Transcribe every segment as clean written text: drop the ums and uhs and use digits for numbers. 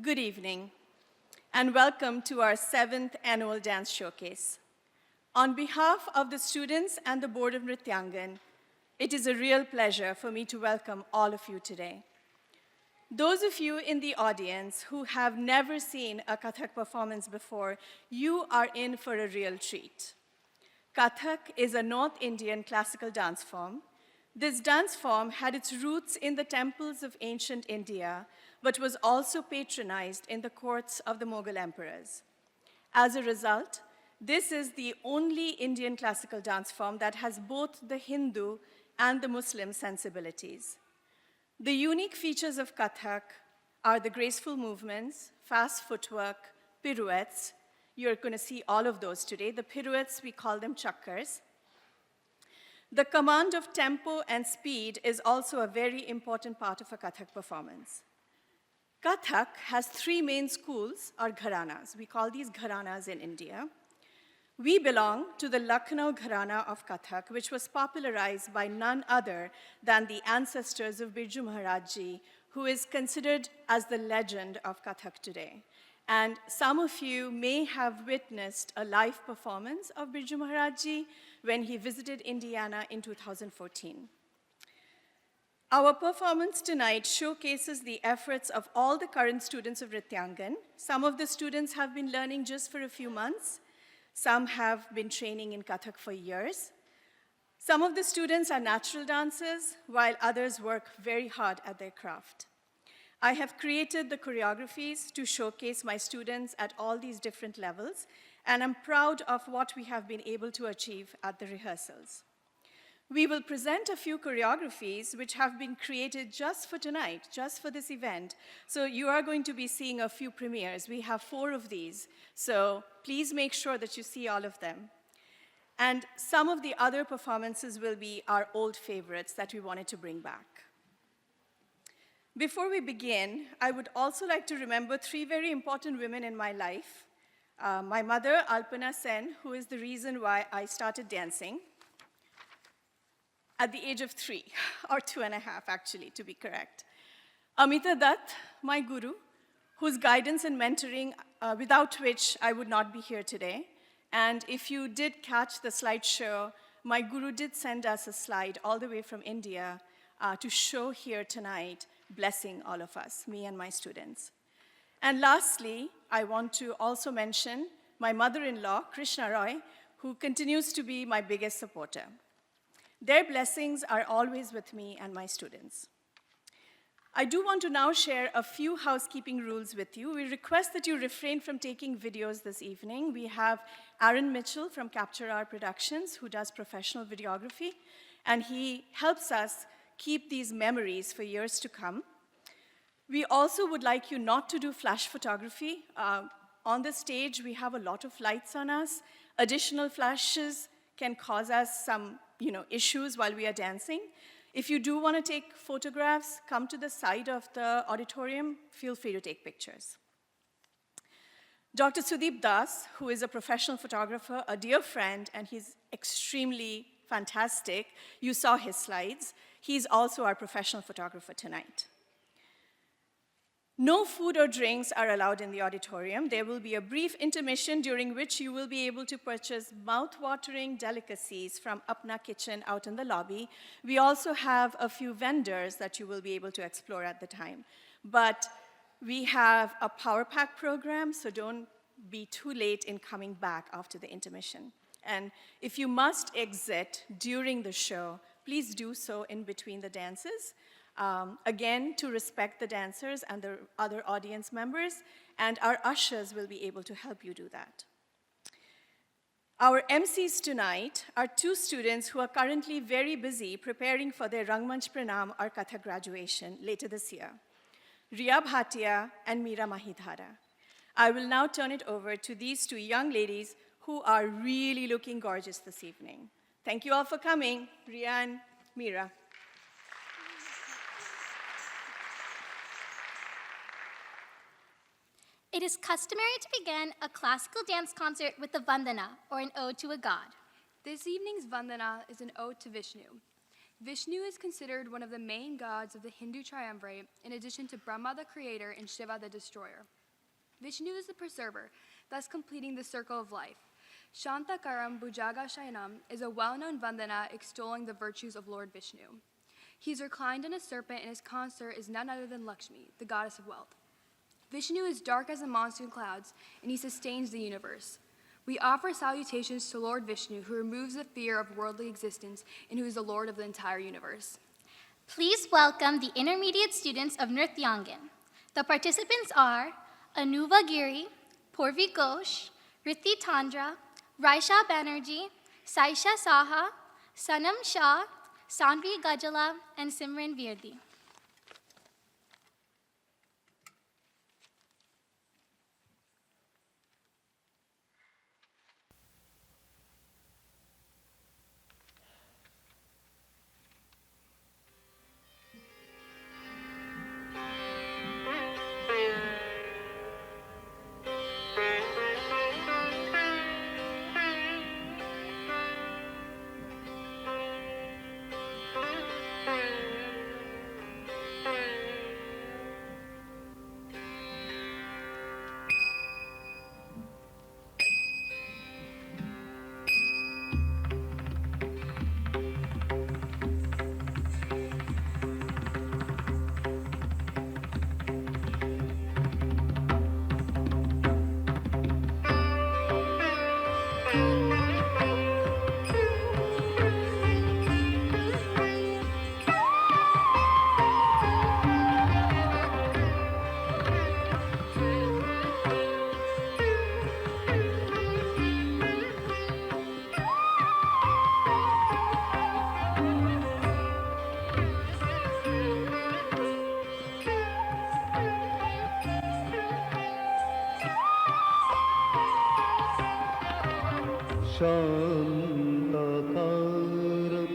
Good evening, and welcome to our 7th Annual Dance Showcase. On behalf of the students and the Board of Nrityangan, it is a real pleasure for me to welcome all of you today. Those of you in the audience who have never seen a Kathak performance before, you are in for a real treat. Kathak is a North Indian classical dance form. This dance form had its roots in the temples of ancient India, but was also patronized in the courts of the Mughal emperors. As a result, this is the only Indian classical dance form that has both the Hindu and the Muslim sensibilities. The unique features of Kathak are the graceful movements, fast footwork, pirouettes. You're going to see all of those today. The pirouettes, we call them chakkars. The command of tempo and speed is also a very important part of a Kathak performance. Kathak has 3 main schools, or gharanas. We call these gharanas in India. We belong to the Lucknow Gharana of Kathak, which was popularized by none other than the ancestors of Birju Maharaj Ji, who is considered as the legend of Kathak today. And some of you may have witnessed a live performance of Birju Maharaj Ji when he visited Indiana in 2014. Our performance tonight showcases the efforts of all the current students of Nrityangan. Some of the students have been learning just for a few months. Some have been training in Kathak for years. Some of the students are natural dancers, while others work very hard at their craft. I have created the choreographies to showcase my students at all these different levels, and I'm proud of what we have been able to achieve at the rehearsals. We will present a few choreographies which have been created just for tonight, just for this event. So you are going to be seeing a few premieres. We have 4 of these, so please make sure that you see all of them. And some of the other performances will be our old favorites that we wanted to bring back. Before we begin, I would also like to remember 3 very important women in my life. My mother, Alpana Sen, who is the reason why I started dancing at the age of 3, or 2.5 actually, to be correct. Amita Dutt, my guru, whose guidance and mentoring, without which I would not be here today. And if you did catch the slideshow, my guru did send us a slide all the way from India to show here tonight, blessing all of us, me and my students. And lastly, I want to also mention my mother-in-law, Krishna Roy, who continues to be my biggest supporter. Their blessings are always with me and my students. I do want to now share a few housekeeping rules with you. We request that you refrain from taking videos this evening. We have Aaron Mitchell from Capture Our Productions, who does professional videography, and he helps us keep these memories for years to come. We also would like you not to do flash photography. On the stage, we have a lot of lights on us. Additional flashes can cause us some issues while we are dancing. If you do want to take photographs, come to the side of the auditorium. Feel free to take pictures. Dr. Sudeep Das, who is a professional photographer, a dear friend, and he's extremely fantastic. You saw his slides. He's also our professional photographer tonight. No food or drinks are allowed in the auditorium. There will be a brief intermission during which you will be able to purchase mouth-watering delicacies from Apna Kitchen out in the lobby. We also have a few vendors that you will be able to explore at the time. But we have a power pack program, so don't be too late in coming back after the intermission. And if you must exit during the show, please do so in between the dances. Again, to respect the dancers and the other audience members, and our ushers will be able to help you do that. Our MCs tonight are 2 students who are currently very busy preparing for their Rangmanch Pranam or Kathak graduation later this year, Riya Bhatia and Meera Mahidhara. I will now turn it over to these 2 young ladies who are really looking gorgeous this evening. Thank you all for coming, Riya and Meera. It is customary to begin a classical dance concert with the Vandana, or an ode to a god. This evening's Vandana is an ode to Vishnu. Vishnu is considered one of the main gods of the Hindu triumvirate, in addition to Brahma the creator and Shiva the destroyer. Vishnu is the preserver, thus completing the circle of life. Shantakaram Bhujaga Shayanam is a well-known vandana extolling the virtues of Lord Vishnu. He is reclined on a serpent, and his consort is none other than Lakshmi, the goddess of wealth. Vishnu is dark as the monsoon clouds, and he sustains the universe. We offer salutations to Lord Vishnu, who removes the fear of worldly existence and who is the Lord of the entire universe. Please welcome the intermediate students of Nrityangan. The participants are Anuva Giri, Purvi Ghosh, Rithi Tandra, Raisha Banerjee, Saisha Saha, Sanam Shah, Sanvi Gajala, and Simran Virdi. शान्तकारं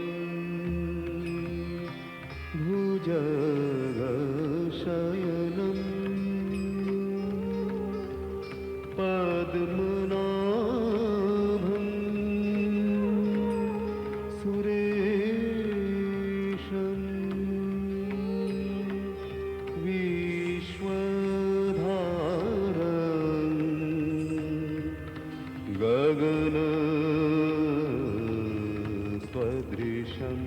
भुजगशयनं पद्मनाभं सुरेशं विश्वधारं गगन स्वदृशं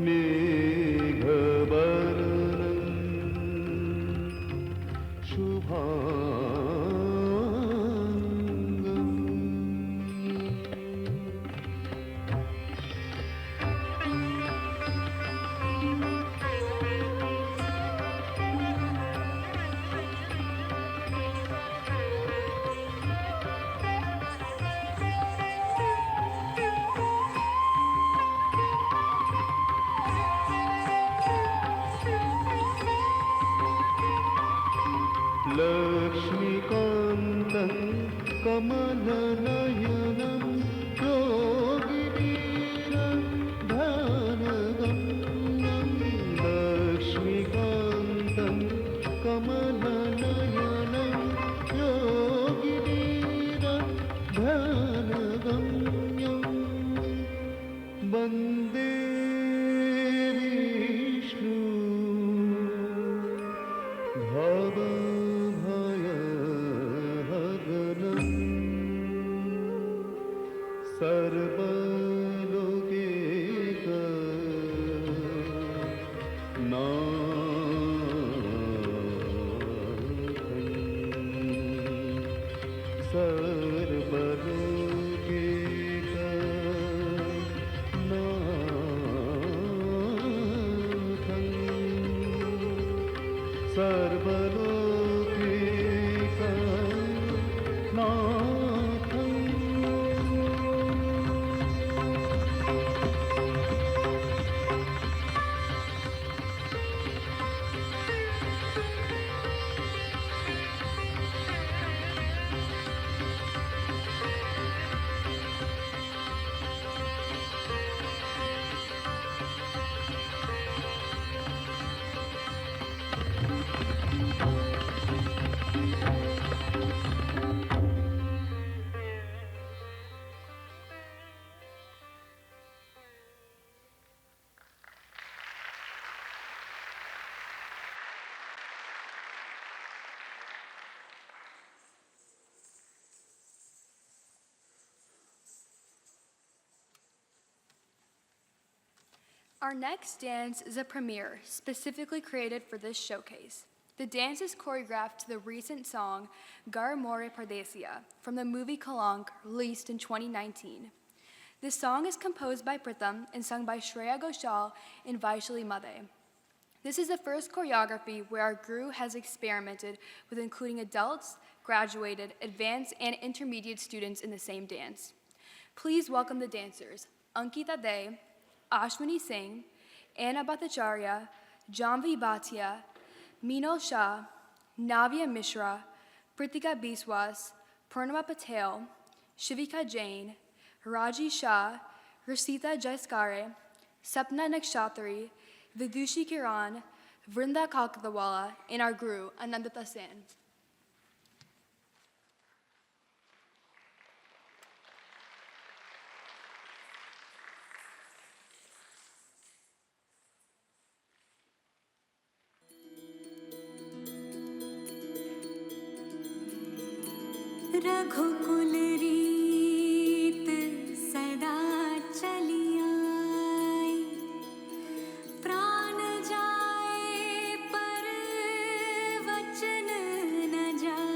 मेघवर्णं लक्ष्मीकान्तं कमलनयनं योगिवीरं ध्यानगम्यं लक्ष्मीकान्तं कमलनयनं योगिवीरं ध्यानगम्यं वन्दे Vishnu भवभयहरणं Our next dance is a premiere specifically created for this showcase. The dance is choreographed to the recent song Gar More Pardesia from the movie Kalank, released in 2019. This song is composed by Pritham and sung by Shreya Ghoshal and Vaishali Madhe. This is the first choreography where our guru has experimented with including adults, graduated, advanced, and intermediate students in the same dance. Please welcome the dancers, Ankita De, Ashwini Singh, Anna Bhattacharya, Janvi Bhatia, Meenal Shah, Navya Mishra, Pritika Biswas, Purnima Patel, Shivika Jain, Raji Shah, Rasita Jaiskare, Sapna Nakshatri, Vidushi Kiran, Vrinda Kalkadawala, and our guru, Anandita Sen. रघुकुल रीत सदा चली आई, प्राण जाए पर वचन न जाए।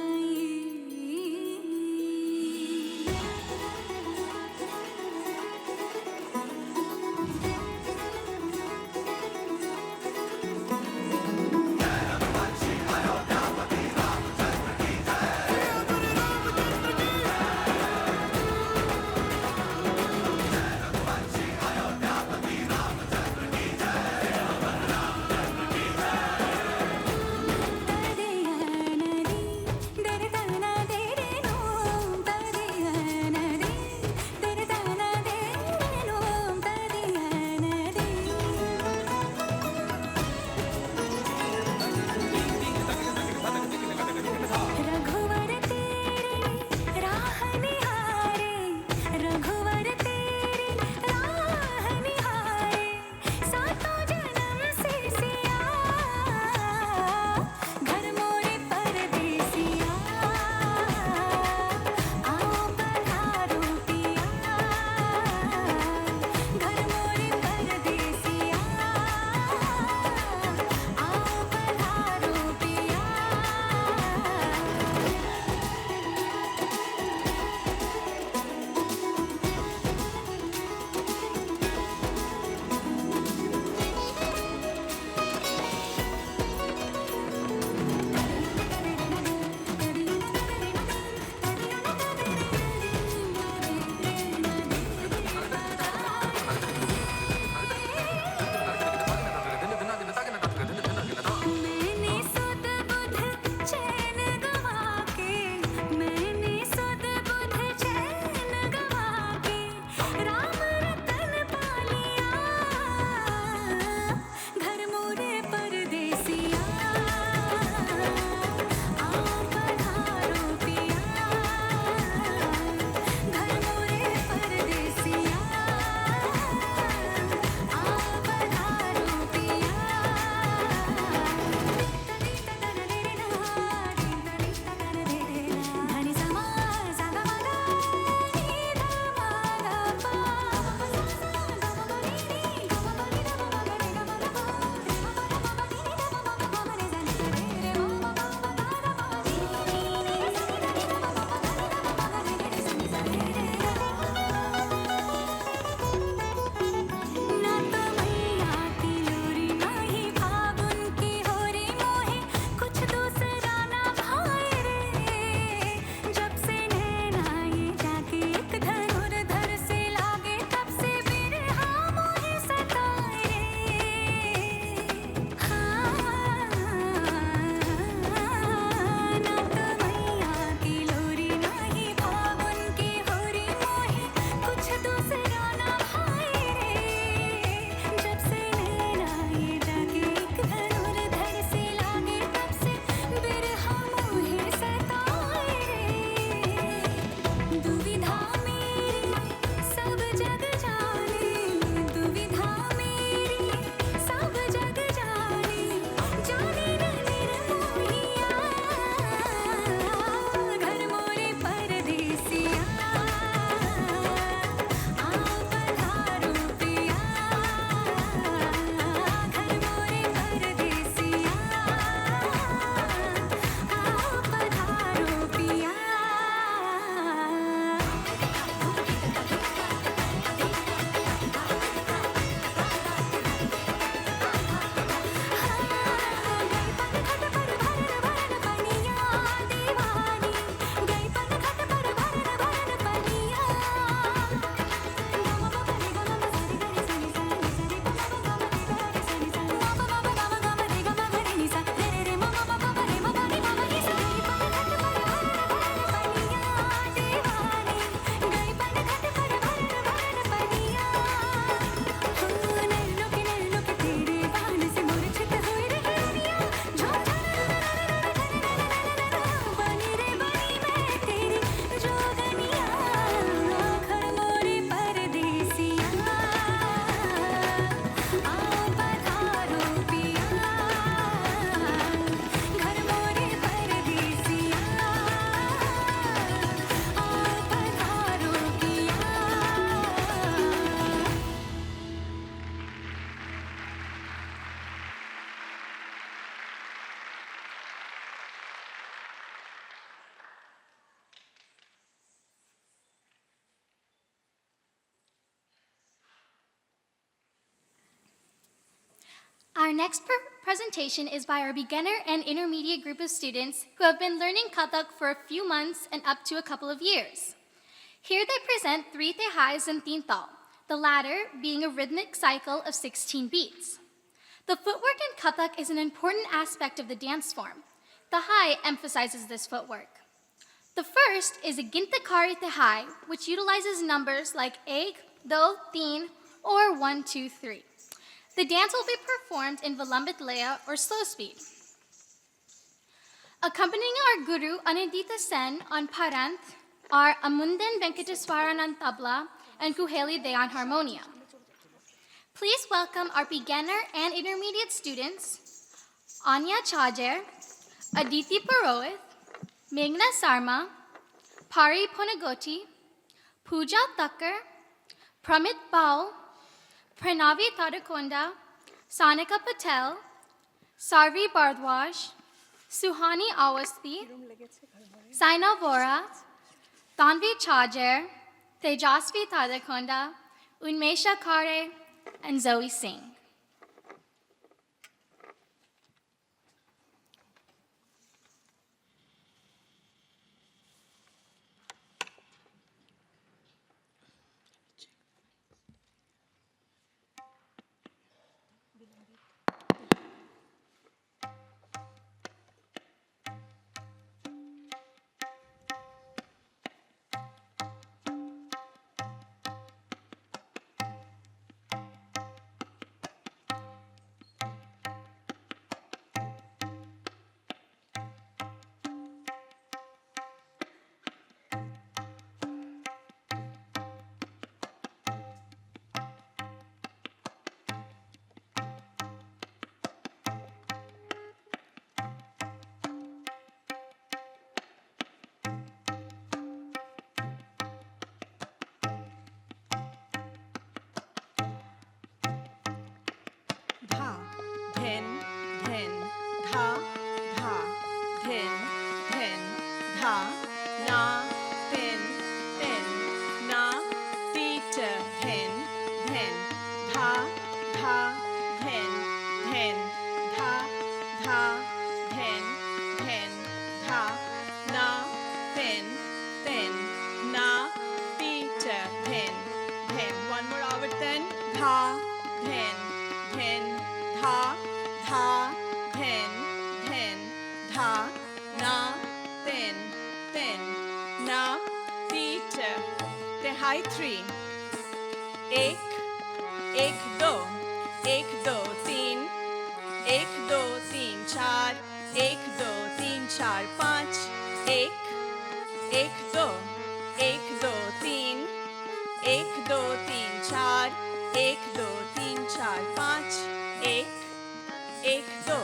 Our next presentation is by our beginner and intermediate group of students who have been learning Kathak for a few months and up to a couple of years. Here they present 3 tehais and 3 tal, the latter being a rhythmic cycle of 16 beats. The footwork in Kathak is an important aspect of the dance form. The hai emphasizes this footwork. The first is a gintakari tehai, which utilizes numbers like 1, 2, 3, or 1, 2, 3. The dance will be performed in Vilambit Laya or slow speed. Accompanying our guru Anindita Sen on Paranth are Amundan Venkateswaran on tabla and Kuheli Dey on harmonium. Please welcome our beginner and intermediate students, Anya Chajer, Aditi Purohit, Meghna Sarma, Pari Ponagoti, Pooja Thakkar, Pramit Paul, Pranavi Thadakonda, Sanika Patel, Sarvi Bardwaj, Suhani Awasthi, Saina Vora, Tanvi Chajer, Tejasvi Thadakonda, Unmesha Kare, and Zoe Singh. Dha, dhen, dhen, dha, dha, dhen, dhen, dha, na, ten, ten, na, theta, dhen, dhen, dha, dha, dhen, dhen, dha, dha, dhen, dhen, dha, na, ten, ten, na, theta, dhen, dhen. One more avartan. Dha, dhen, dhen, dha, dha, dhen, dhen, dha, na, ten, ten, na, theta. Tehai 3. Ek, ek, do, 1, 2, 3, 1, 2, 3, 4, 1, 2, 3, 4, 5, 1, 1, 2, 1, 2, 3, 1, 2, 3, 4, 1, 2, 3, 4, 5, 1, 1, 2,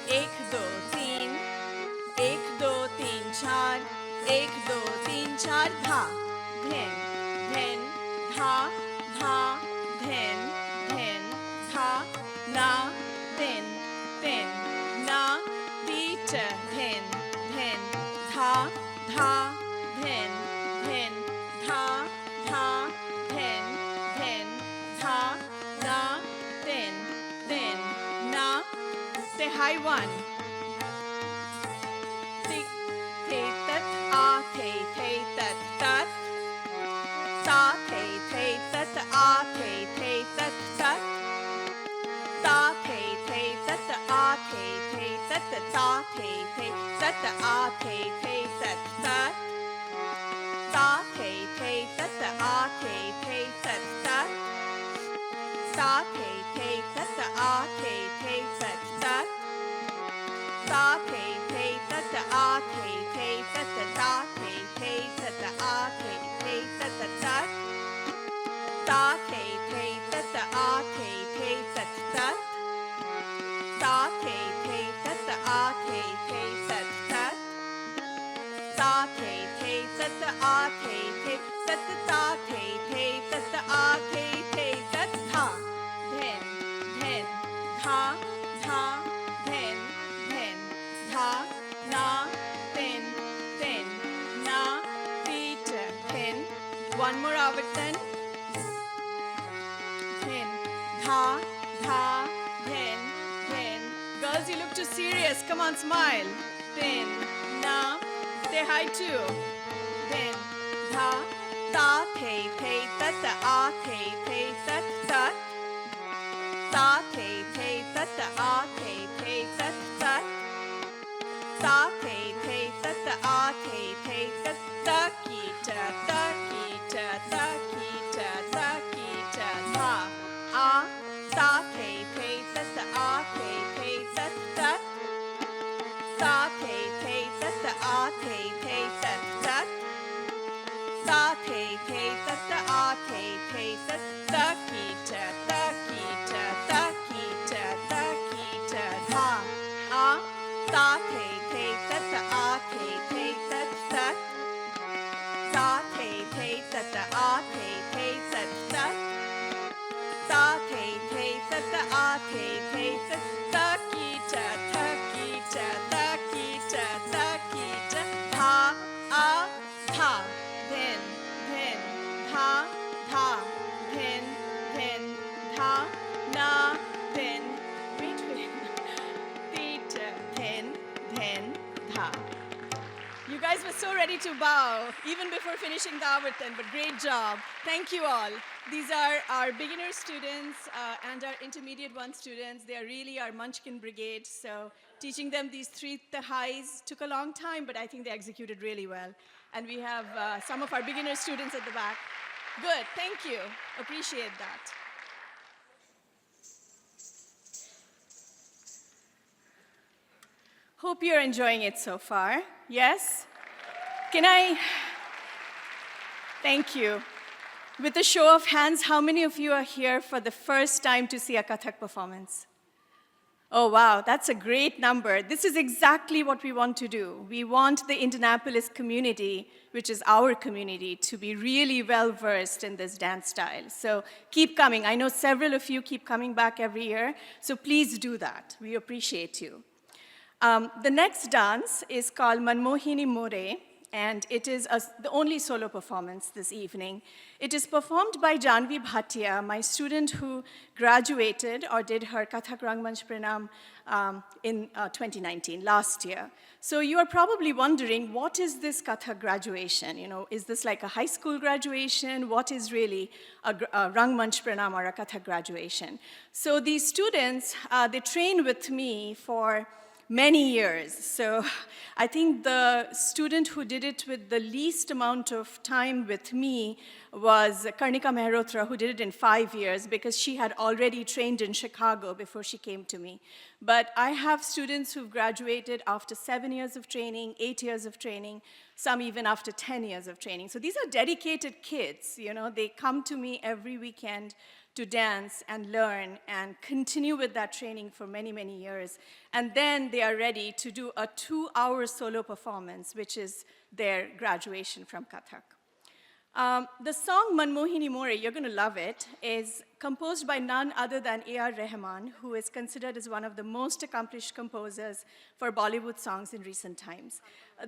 1, 2, 3, 1, 2, 3, 4, 1, 2, 3, 4, dha, dhen, dhen, dha, dha, dhen, dhen, dha, na, ten, ten, na, theta, dhen, dhen, dha, dha, dhen, dhen, dha, dha, dhen, dhen, dha, na, ten, ten, na. Tehai 1. Tik, te, tat, a, te, tat, tat. Ta, te, tat, a, te, tat, tat. Ta, te, tat, a, te, tat, ta, te, tat, a, te, tat, tat. Ta, te, tat, a, te, tat, tat. Ta, te, tat, a, te, tat, tat. Ta, te, tat, a, te, tat, ta, te, tat, a, te, tat, tat. Ta, te, tat, a, te, tat, tat. Ta, te, tat, a, te, tat, tat. Ta, te, tat, a, te, tat, ta, te, tat, a, te, tat, dha, dhen, dhen, dha, dha, dhen, dhen, dha, na, ten, ten, na, theta, ten. One more avartan. Dhen, dha, dha, dhen, Yes, come on, smile. Din, na, say hi too. Din, tha, ta, the, tat, a, the, tat, tat. Ta, the, tat, a, the, tat, tat. Ta, the, tat, a, the, tat, ta, ki, ta, ta, ki, ta, ta, ki, ta, ta, ki, ta, tha. A, ta, the, tat, a, the, tat, tat. Ta, the, tat, a, the, tat, tat. Ta, the, tat, a, the, tat, ta, ki, ta, ta, ki, ta, ta, ki, ta, ta, ki, ta, tha. A, ta, the, tat, a, the, tat, tat. Ta, the, tat, a, the, tat, tat. Ta, the, tat, a, the, tat, ta, ki, ta, ta, ki, ta, ta, ki, ta, ta, ki, ta, tha, a, tha, then, tha, tha, then, tha, na, then, wait, theta, then, tha. You guys were so ready to bow, even before finishing the Avartan, but great job. Thank you all. These are our beginner students and our intermediate one students. They are really our Munchkin brigade, so teaching them these three highs took a long time, but I think they executed really well. And we have some of our beginner students at the back. Good, thank you. Appreciate that. Hope you're enjoying it so far. Yes? Can I? Thank you. With a show of hands, how many of you are here for the first time to see a Kathak performance? Oh, wow, that's a great number. This is exactly what we want to do. We want the Indianapolis community, which is our community, to be really well-versed in this dance style. So keep coming. I know several of you keep coming back every year, so please do that. We appreciate you. The next dance is called Manmohini More, and it is the only solo performance this evening. It is performed by Janvi Bhatia, my student who graduated or did her Kathak Rangmanch Pranam in 2019, last year. So you are probably wondering, what is this Kathak graduation? You know, is this like a high school graduation? What is really a Rangmanch Pranam or a Kathak graduation? So these students, they train with me for many years. So I think the student who did it with the least amount of time with me was Karnika Mehrotra, who did it in 5 years because she had already trained in Chicago before she came to me. But I have students who've graduated after 7 years of training, 8 years of training, some even after 10 years of training. So these are dedicated kids, you know, they come to me every weekend to dance and learn and continue with that training for many, many years. And then they are ready to do a 2-hour solo performance, which is their graduation from Kathak. The song Manmohini More, you're going to love it, is composed by none other than A.R. Rahman, who is considered as one of the most accomplished composers for Bollywood songs in recent times.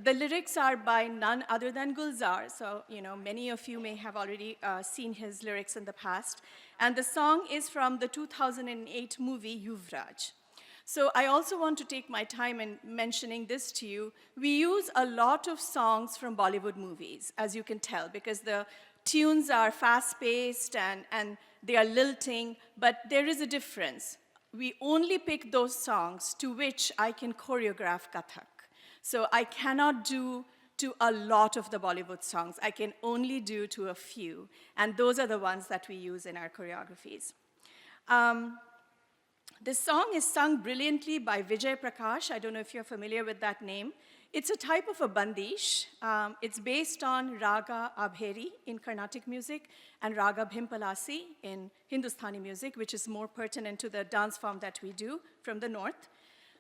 The lyrics are by none other than Gulzar, so you know many of you may have already seen his lyrics in the past. And the song is from the 2008 movie Yuvraj. So I also want to take my time in mentioning this to you. We use a lot of songs from Bollywood movies, as you can tell, because the tunes are fast-paced and they are lilting, but there is a difference. We only pick those songs to which I can choreograph Kathak. So I cannot do to a lot of the Bollywood songs. I can only do to a few, and those are the ones that we use in our choreographies. This song is sung brilliantly by Vijay Prakash. I don't know if you're familiar with that name. It's a type of a bandish. It's based on Raga Abheri in Carnatic music and Raga Bhimpalasi in Hindustani music, which is more pertinent to the dance form that we do from the north.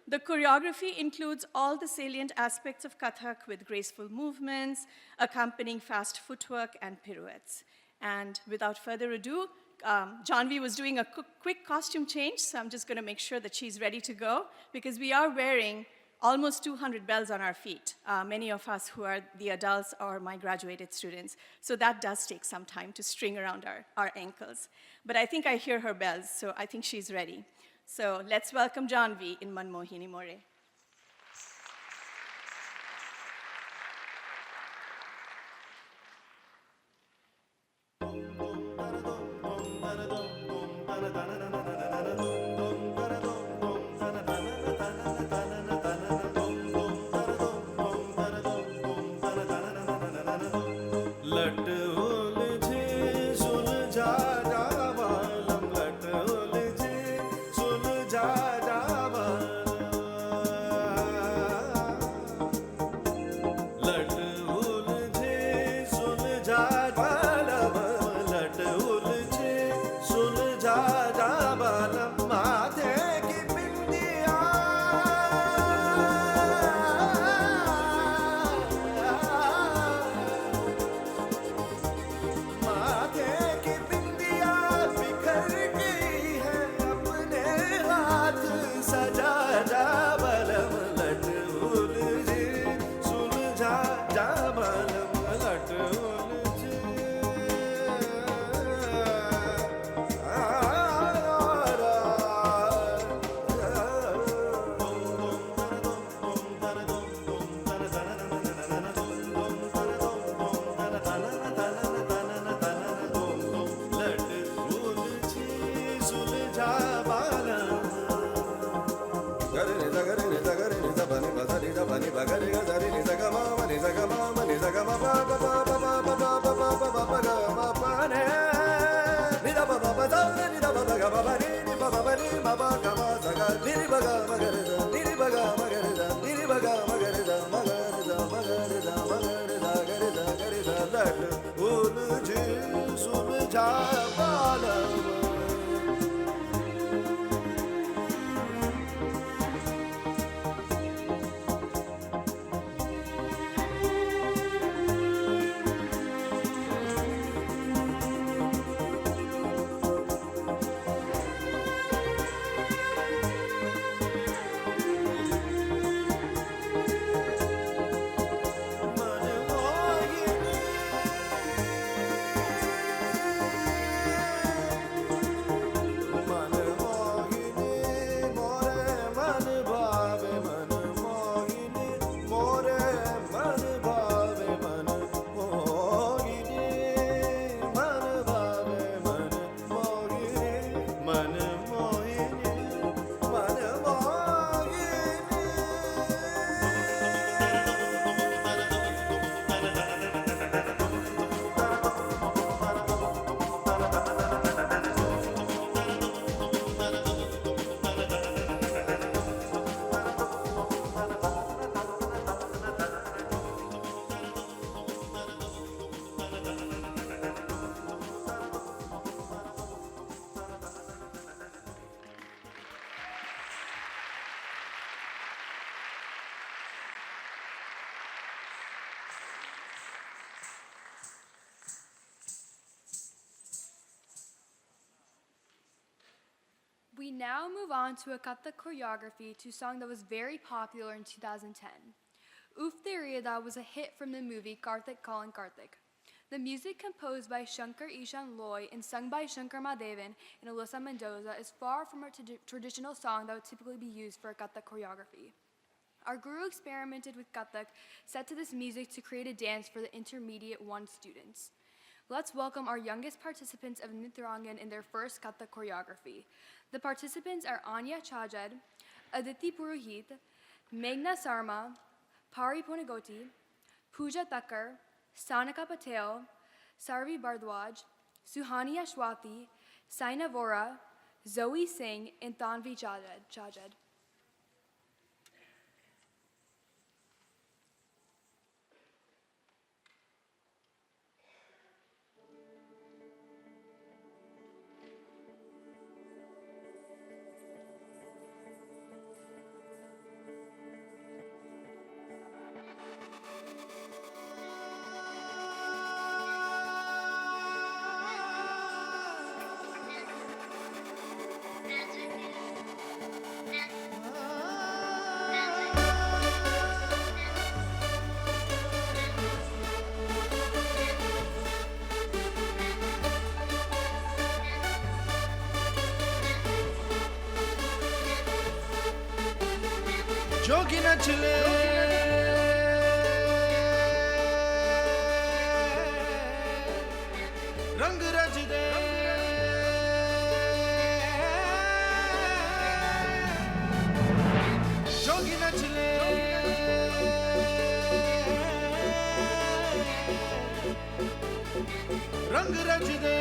The choreography includes all the salient aspects of Kathak with graceful movements, accompanying fast footwork and pirouettes. And without further ado, Janvi was doing a quick costume change, so I'm just going to make sure that she's ready to go, because we are wearing almost 200 bells on our feet, many of us who are the adults or my graduated students. So that does take some time to string around our ankles. But I think I hear her bells, so I think she's ready. So let's welcome Janvi in Manmohini More. now move on to a Kathak choreography to a song that was very popular in 2010. Oof Teriyada was a hit from the movie Karthik Calling Karthik. The music, composed by Shankar Ishan Loy and sung by Shankar Mahadevan and Alyssa Mendoza, is far from a traditional song that would typically be used for a Kathak choreography. Our guru experimented with Kathak set to this music to create a dance for the Intermediate 1 students. Let's welcome our youngest participants of Nrityangan in their first Kathak choreography. The participants are Anya Chajad, Aditi Purohit, Meghna Sarma, Pari Ponigoti, Pooja Thakkar, Sanika Patel, Sarvi Bardwaj, Suhani Ashwati, Saina Vora, Zoe Singh, and Tanvi Chajad. जोगी नचले रंग रच दे जोगी नचले रंग रच दे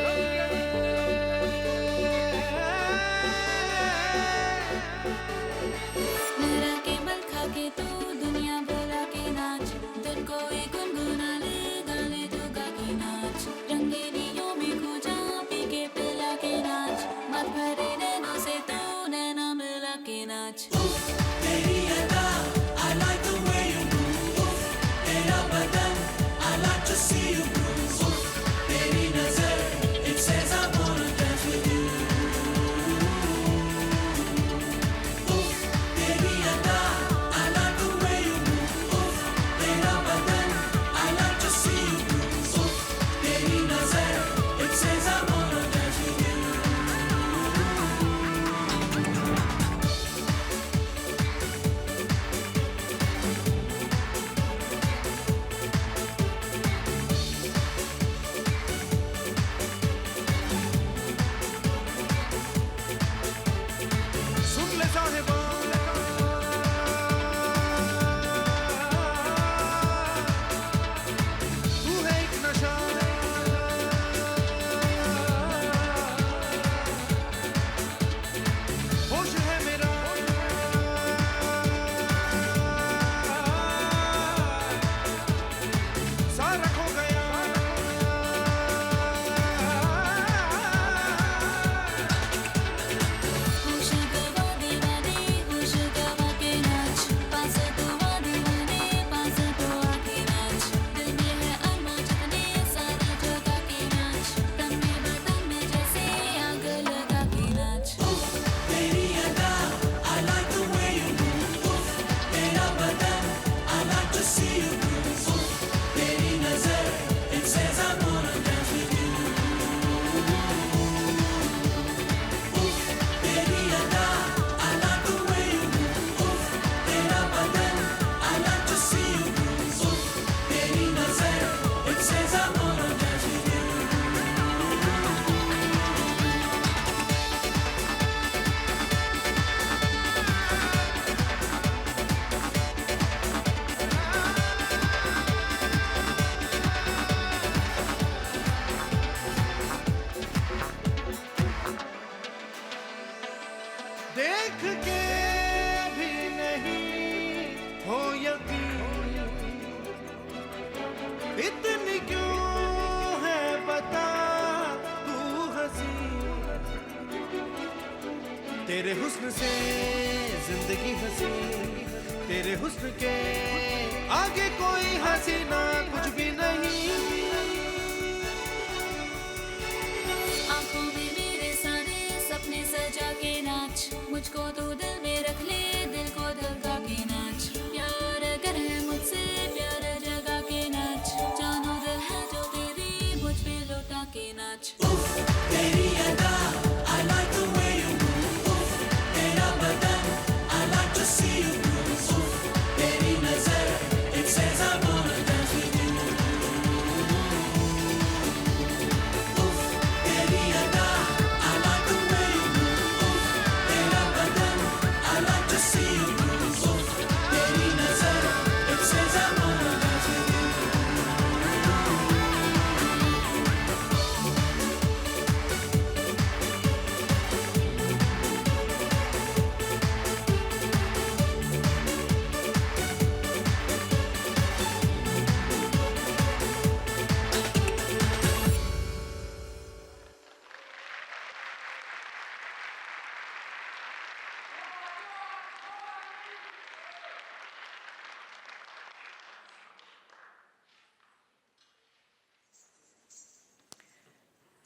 देख के भी नहीं हो यकीन इतनी क्यों है बता तू हंसी तेरे हुस्न से जिंदगी हंसी तेरे हुस्न के आगे कोई हसीना कुछ भी नहीं आंखों में मेरे सारे सपने सजा के नाच मुझको तू दिल में रख ले दिल को धड़का के नाच प्यार करे मुझसे प्यार जगा के नाच जानो दिल है जो तेरी मुझ पे लौटा के नाच तेरी अदा I like the way you move तेरा बदन I like to see you move तेरी नजर it says I wanna dance with you तेरी अदा I like the way you move तेरा बदन I like to see you move तेरी नजर it says I wanna dance with you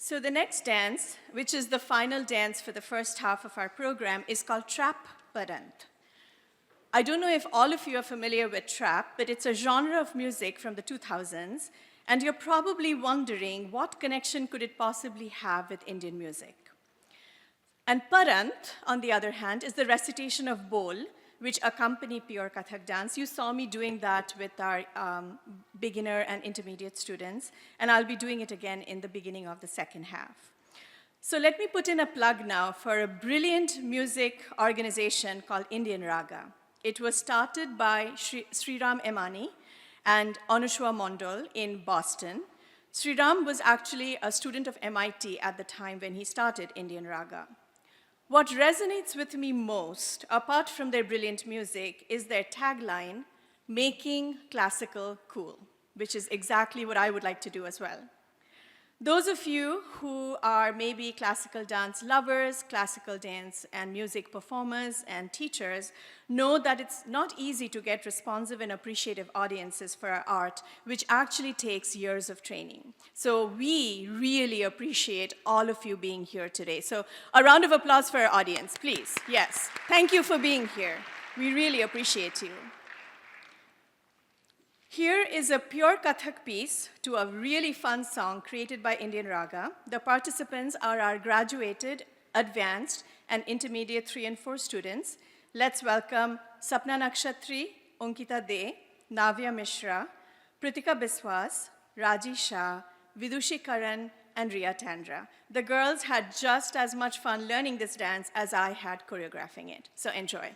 So the next dance, which is the final dance for the first half of our program, is called Trap Parant. I don't know if all of you are familiar with trap, but it's a genre of music from the 2000s, and you're probably wondering what connection could it possibly have with Indian music. And Parant, on the other hand, is the recitation of Bol, which accompany pure Kathak dance. You saw me doing that with our beginner and intermediate students, and I'll be doing it again in the beginning of the second half. So let me put in a plug now for a brilliant music organization called Indian Raga. It was started by Sriram Emani and Anushwa Mondal in Boston. Sriram was actually a student of MIT at the time when he started Indian Raga. What resonates with me most, apart from their brilliant music, is their tagline, making classical cool, which is exactly what I would like to do as well. Those of you who are maybe classical dance lovers, classical dance and music performers and teachers know that it's not easy to get responsive and appreciative audiences for our art, which actually takes years of training. So we really appreciate all of you being here today. So a round of applause for our audience, please. Yes, thank you for being here. We really appreciate you. Here is a pure Kathak piece to a really fun song created by Indian Raga. The participants are our graduated, advanced, and intermediate 3 and 4 students. Let's welcome Sapna Nakshatri, Ankita De, Navya Mishra, Pritika Biswas, Raji Shah, Vidushi Karan, and Riya Tandra. The girls had just as much fun learning this dance as I had choreographing it. So enjoy.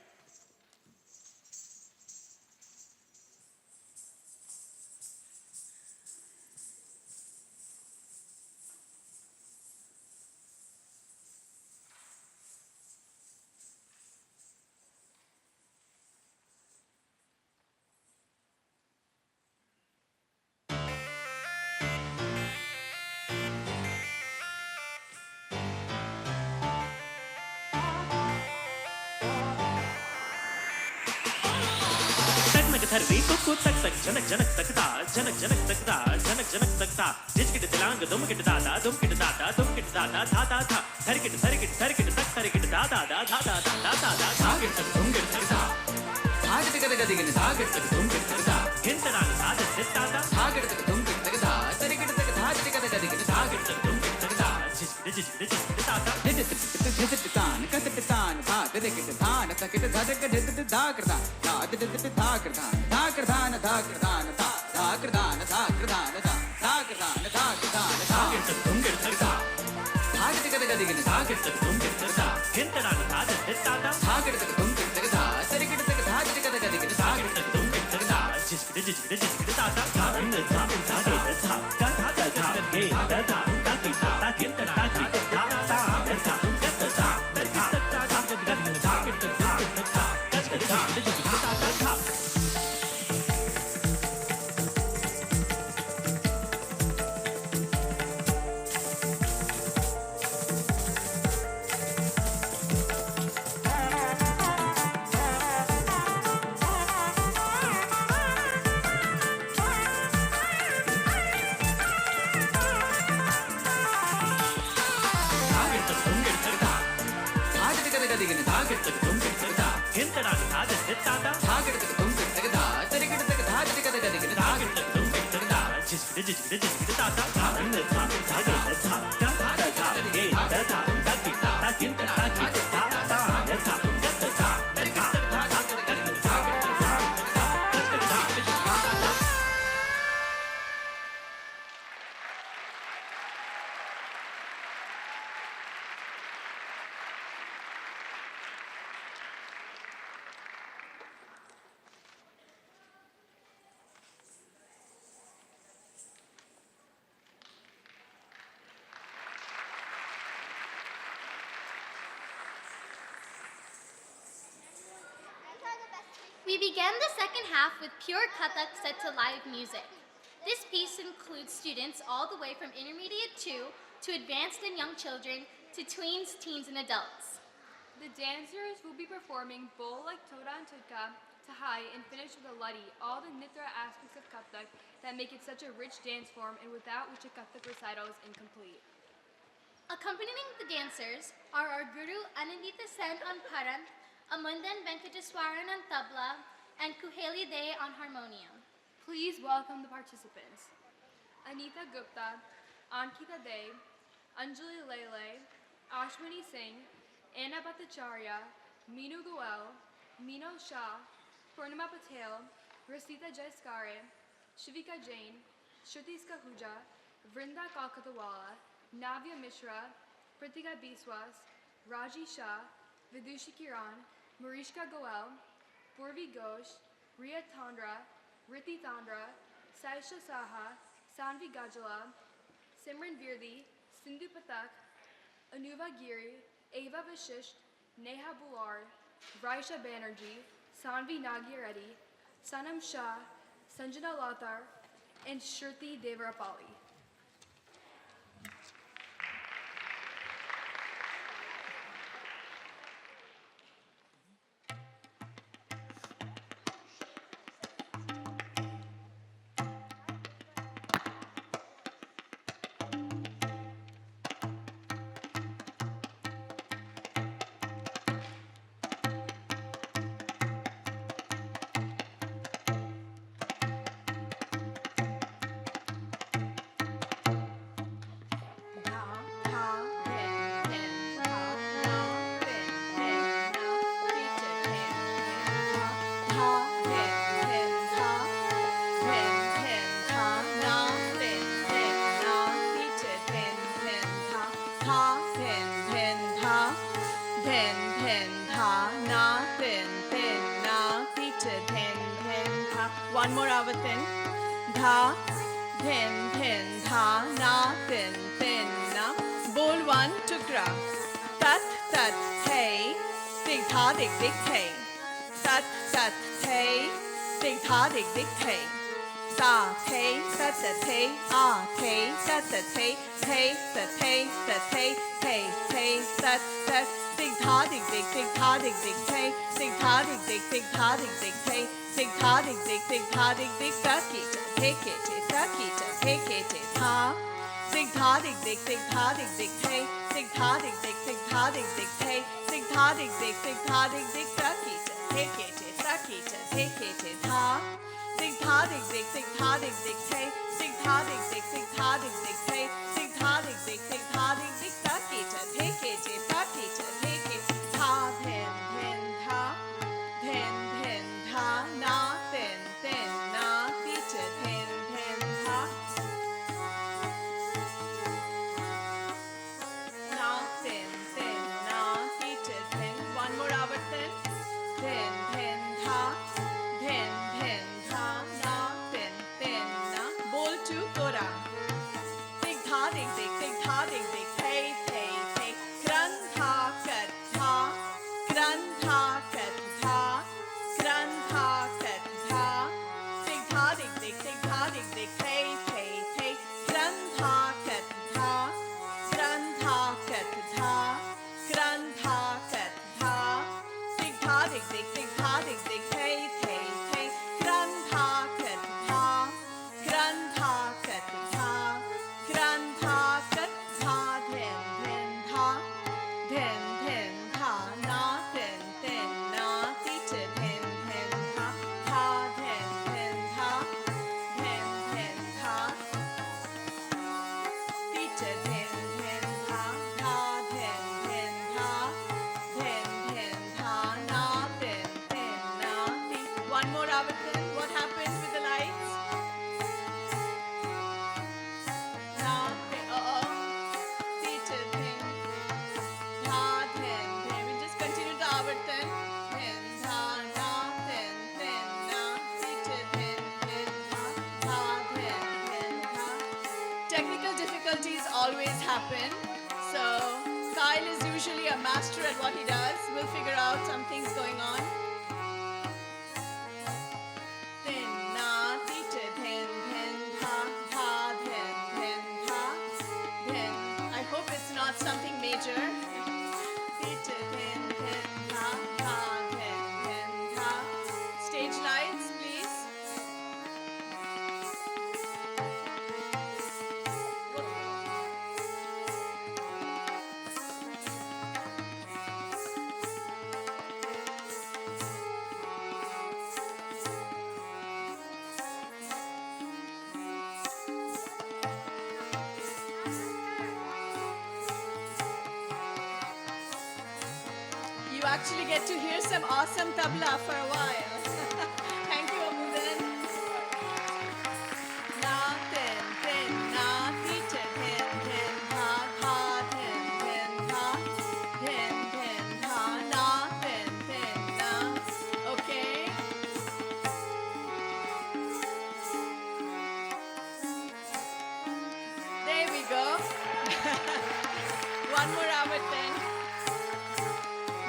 धरती कुकु तक तक जनक जनक तकता जनक जनक तकता जनक जनक तकता जिसकिट दिलांग दुमकिट दादा दुमकिट दादा दुमकिट दादा धा धा धा धरकिट धरकिट धरकिट तक धरकिट दादा दा धा धा धा धा धा धागिट तक दुमकिट तकता धागिट तक गदिगिन धागिट तक दुमकिट तकता हिंतनान साध सितादा धागिट तक दुमकिट तकता धरकिट तक धागिट तक गदिगिन धागिट तक दुमकिट तकता जिसकिट जिसकिट जिसकिट दादा जिसकिट तान कतट तान धा धरकिट धान तकिट धरकिट धित धागरदा धा धित धागरदा धागरदान धागरदान धा धागरदान धागरदान धा धागरदान धागरदान धागिट तक दुमकिट तकता धागिट तक गदिगिन धागिट तक दुमकिट तकता हिंतनान साध सितादा धागिट तक दुमकिट तकता धरकिट तक धागिट तक गदिगिन धागिट तक दुमकिट तकता जिसकिट जिसकिट जिसकिट दादा धागिट धा धा धा धा धा धा धा हे धा धा ताकि ताकि ताकि धा धा धा धा जिसकिट जिसकिट जिसकिट ताता धान धा धागे धा धा धा धा गे धा धा धागे धा किट धा किट धा धा धा गत धा धा We began the second half with pure Kathak set to live music. This piece includes students all the way from intermediate 2 to advanced and young children to tweens, teens, and adults. The dancers will be performing bowl like Toda and Tudka, Tahai, and finish with a Luddi, all the Nitra aspects of Kathak that make it such a rich dance form and without which a Kathak recital is incomplete. Accompanying the dancers are our Guru Anandita Sen on Paran, Amundan Venkateswaran on tabla, and Kuheli De on harmonium. Please welcome the participants. Anita Gupta, Ankita De, Anjali Lele, Ashwini Singh, Anna Bhattacharya, Meenu Goel, Mino Shah, Purnima Patel, Rasita Jaiskare, Shivika Jain, Shrutis Kahuja, Vrinda Kalkatawala, Navya Mishra, Pritika Biswas, Raji Shah, Vidushi Kiran, Marishka Goel, Purvi Ghosh, Riya Tandra, Riti Tandra, Saisha Saha, Sanvi Gajala, Simran Virdi, Sindhu Pathak, Anuva Giri, Ava Vashisht, Neha Bular, Raisha Banerjee, Sanvi Nagireddy, Sanam Shah, Sanjana Lathar, and Shruti Devarapalli. One more avathin. Dha, dhin, dhin, dha, na, thin, thin, na. Bowl one, tukra. Tat, tat, thay. Dig, tha, dig, dig, thay. Tat, tat, thay. Dig, tha, dig, dig, thay. Sa, thay, tat, tat, thay. Ah, thay, tat, tat, thay. Thay, tat, thay, tat, thay. Thay, thay, tat, tat. Dig, tha, dig, dig, dig, tha, dig, dig, thay. Dig, tha, dig, dig, dig, tha, dig, dig, thay. Dig, tha, dig, dig, dig, tha, dig, dig, takita, take it, takita, take it, tha. Dig, tha, dig, dig, dig, tha, dig, dig, thay. Dig, tha, dig, dig, dig, tha, dig, dig, thay. Dig, tha, dig, dig, dig, tha, dig, dig, takita, take it, takita, take it, tha. Dig, tha, dig, dig, dig, tha, dig, dig, thay. Dig, tha, dig, dig, dig, tha, dig, dig, thay. Dig, tha, dig, dig, dig, tha, dig, dig, takita, take it, takita, take it, tha, then, tha. Then, tha, na, then, na, teacher, then, tha. Na, then, na, teacher, then. One more avartan. Then, tha. Then, tha, na, then, na. Bowl two, kora. Dig, tha, dig, dig, dig, tha, dig, dig, thay, thay, thay. always happen. So Kyle is usually a master at what he does. We'll figure out some things going on. Then na ti te then tha tha then tha. Then I hope it's not something major. Ti te then tha tha then tha. Stage lights, please. You actually get to hear some awesome tabla for a while. Thank you, Amudan. Na ten na ti te ten tha tha ten tha na ten na. Okay. There we go. One more hour then.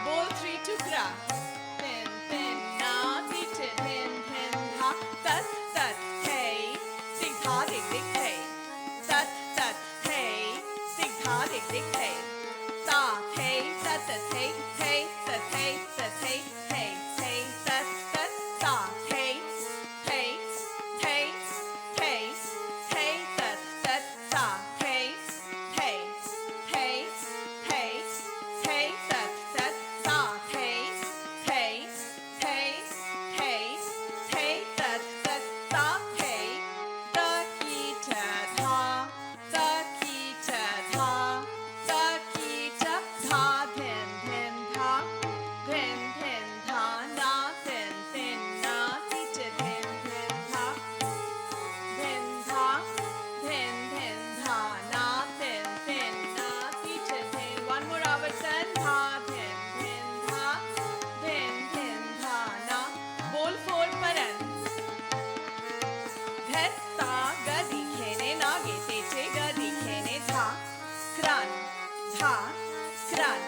Bowl 3 tukra. Ten na ti te ten tha tat tat hey dig tha dig dig hey tat tat hey dig tha dig dig hey ta hey tat tat hey hey tat hey tat hey hey hey tat tat ta hey hey hey hey hey tat tat ta hey hey hey hey hey tat tat ta hey hey hey hey hey tat tat ta hey ta ki ta tha ta ki ta tha ta ki ta tha then tha then tha na then na ti te then tha then tha then tha na then na ti te then. One more hour then tha then tha then tha na. Bowl 4 paran. Dhet ta gadi khene nage te che gadi khene tha kran tha kran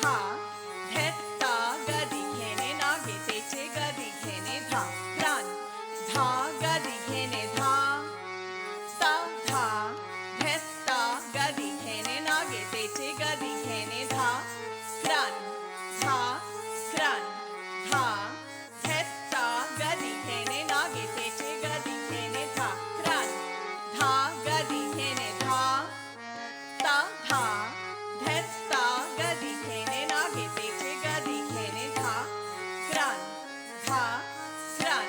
tha dhet ta gadi khene nage te che gadi khene tha kran tha gadi khene tha ta tha dhet ta gadi khene nage te che gadi khene tha kran tha kran tha dhet ta gadi khene nage te che gadi khene tha kran tha gadi khene tha ta tha dhet ta gadi khene nage te che gadi khene tha kran tha kran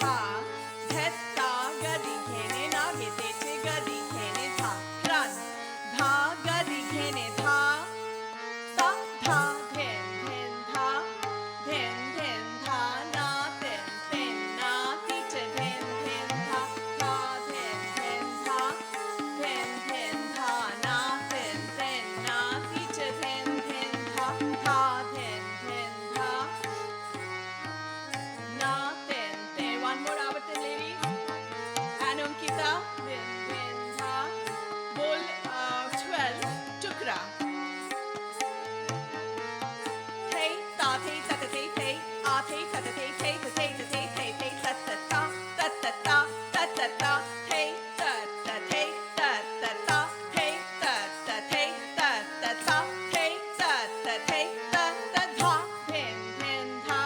tha dhet ta gadi khene nage te che gadi khene tha kran tha gadi khene tha ta tha then tha then tha na then na ti te then tha tha then tha then tha na then na ti te then tha tha then tha na then. One more hour then, ladies. And Ankita then tha. Bowl 12 tukra. Hey ta hey ta ta hey hey a hey ta ta hey hey ta hey ta hey hey hey ta ta ta ta ta ta ta ta ta hey ta ta hey ta ta ta hey ta ta hey ta ta ta hey ta ta hey ta ta tha then tha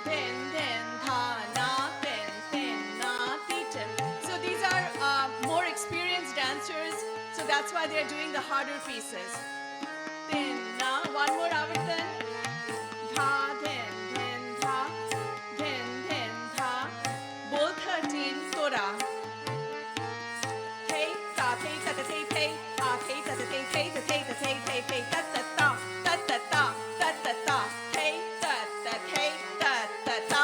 then tha na then na ti te. So these are more experienced dancers, so that's why they're doing the harder pieces. Then na. One more hour then. Tha then tha then tha. Bowl 13 tora. Hey ta hey ta ta hey hey a hey ta ta hey hey ta hey ta hey hey hey ta ta ta ta ta ta ta ta ta hey ta ta hey ta ta ta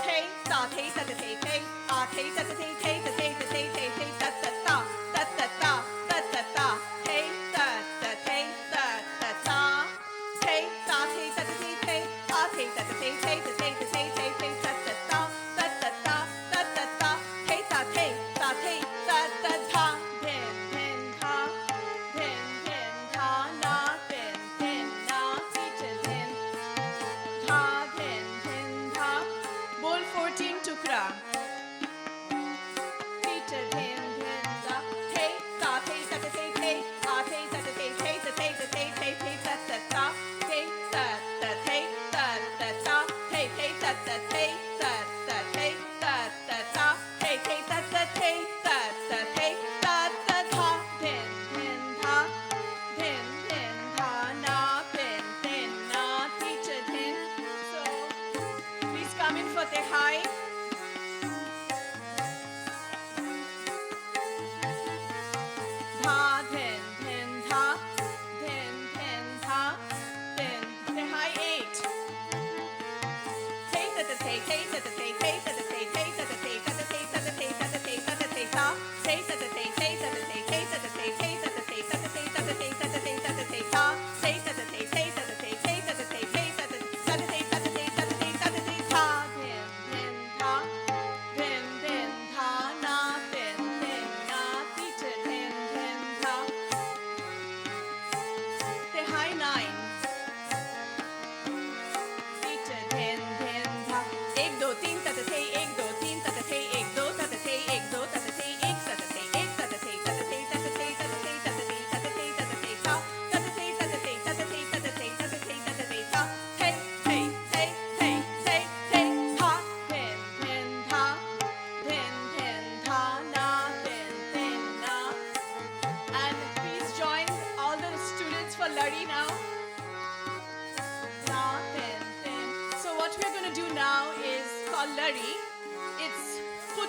hey ta hey ta ta hey hey a hey ta ta hey hey ta hey ta hey hey hey ta ta ta ta ta ta ta ta ta hey ta ta hey ta ta ta hey ta hey ta ta hey hey a hey ta ta hey hey ta hey ta hey hey hey ta ta ta ta ta ta ta ta ta hey ta hey ta hey ta ta tha then tha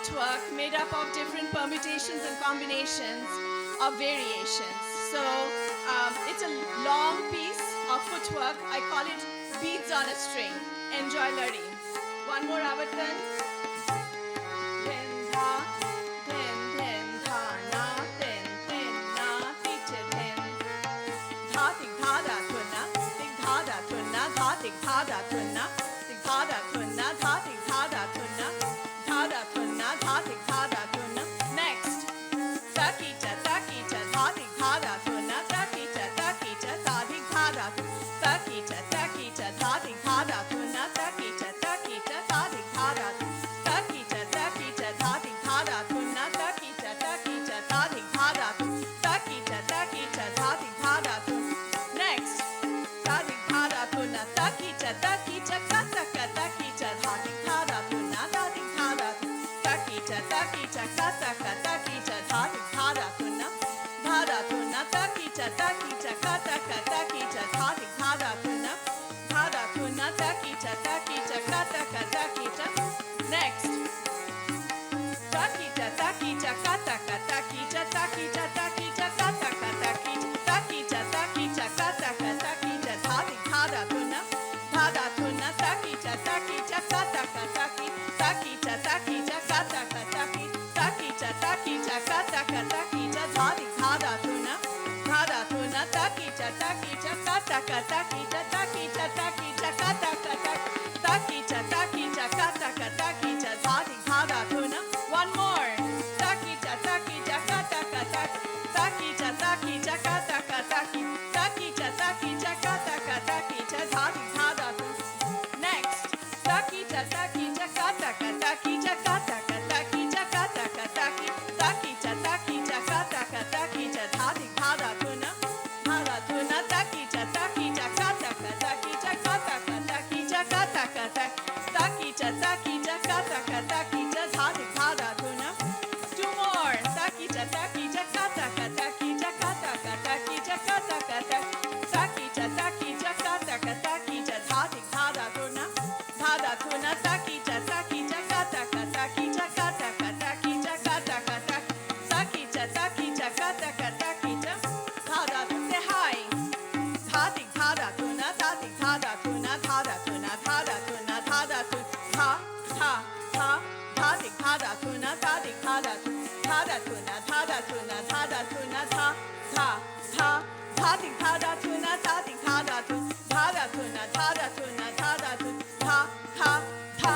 footwork made up of different permutations and combinations of variations. So it's a long piece of footwork. I call it beads on a string. Enjoy learning. One more avartan. Then dha, then dha, na, then na, teacher then. Dha tik dha da thunna, tik dha da thunna, dha tik dha da thunna, tik dha da thunna, dha tik dha da thunna, dha da thunna, dha tik dha da thunna. Next, takita, takita, dha tik dha da thunna, takita, takita, dha tik dha da thunna, takita, takita, dha tik dha da thunna, takita, takita, dha tik dha da thunna, takita, takita, dha tik dha da thunna, takita, takita, dha tik dha da thunna, takita, takita, dha tik dha da thunna. Next, dha tik dha da thunna, takita, takita, kataka, takita, dha tik dha da thunna, dha tik dha da thunna, takita, takita, kataka, takita, dha tik dha da thunna, dha da thunna, takita, takita, kataka, takita, dha tik dha da thunna, dha da thunna, takita, takita, kataka, takita. Next, takita, takita, kataka, takita, takita, takita, kataka, takita, takita, takita, kataka, takita, dha tik dha da thunna, dha da thunna, takita, takita, kataka, takita, takita, kataka, takita, takita, kataka, takita, dha tik dha da thunna, dha da thunna, takita, takita, kataka, takita, takita, takita, kataka, takita, takita, kataka, takita, dha tik dha da thunna. One more. Takita, takita, kataka, takita, takita, kataka, takita, takita, kataka, takita, dha tik dha da thunna. Next, takita, takita, kataka, takita, kataka, takita, kataka, takita, takita, kataka, takita, dha tik dha da thunna, dha da thunna, takita, takita, kataka, takita, kataka, takita, kataka, takita, takita, kataka, takita, dha tik dha da thunna. Two more. Takita, takita, kataka, takita, kataka, takita, kataka, takita, takita, kataka, takita, dha tik dha da thunna, dha da thunna, takita, takita, kataka, takita, kataka, takita, kataka, takita, takita, kataka, takita, dha da thunna. Say hi. Dha tik dha da thunna, dha tik dha da thunna, dha da thunna, dha da thunna, dha da thunna, dha, dha, dha tik dha da thunna, dha tik dha da thunna, dha da thunna, dha da thunna, dha da thunna, dha, dha tik dha da thunna, dha tik dha da thunna, dha da thunna, dha da thunna, dha da thunna, dha.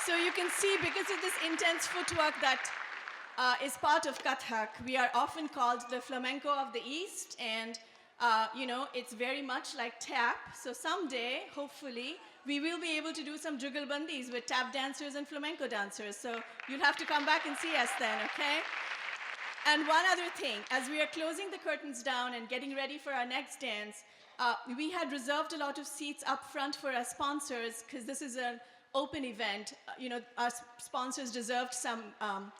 So you can see, because of this intense footwork that is part of Kathak, we are often called the flamenco of the East, and it's very much like tap. So someday, hopefully, we will be able to do some jugalbandis with tap dancers and flamenco dancers. So you'll have to come back and see us then, okay? And one other thing, as we are closing the curtains down and getting ready for our next dance, we had reserved a lot of seats up front for our sponsors, because this is an open event. Our sponsors deserved some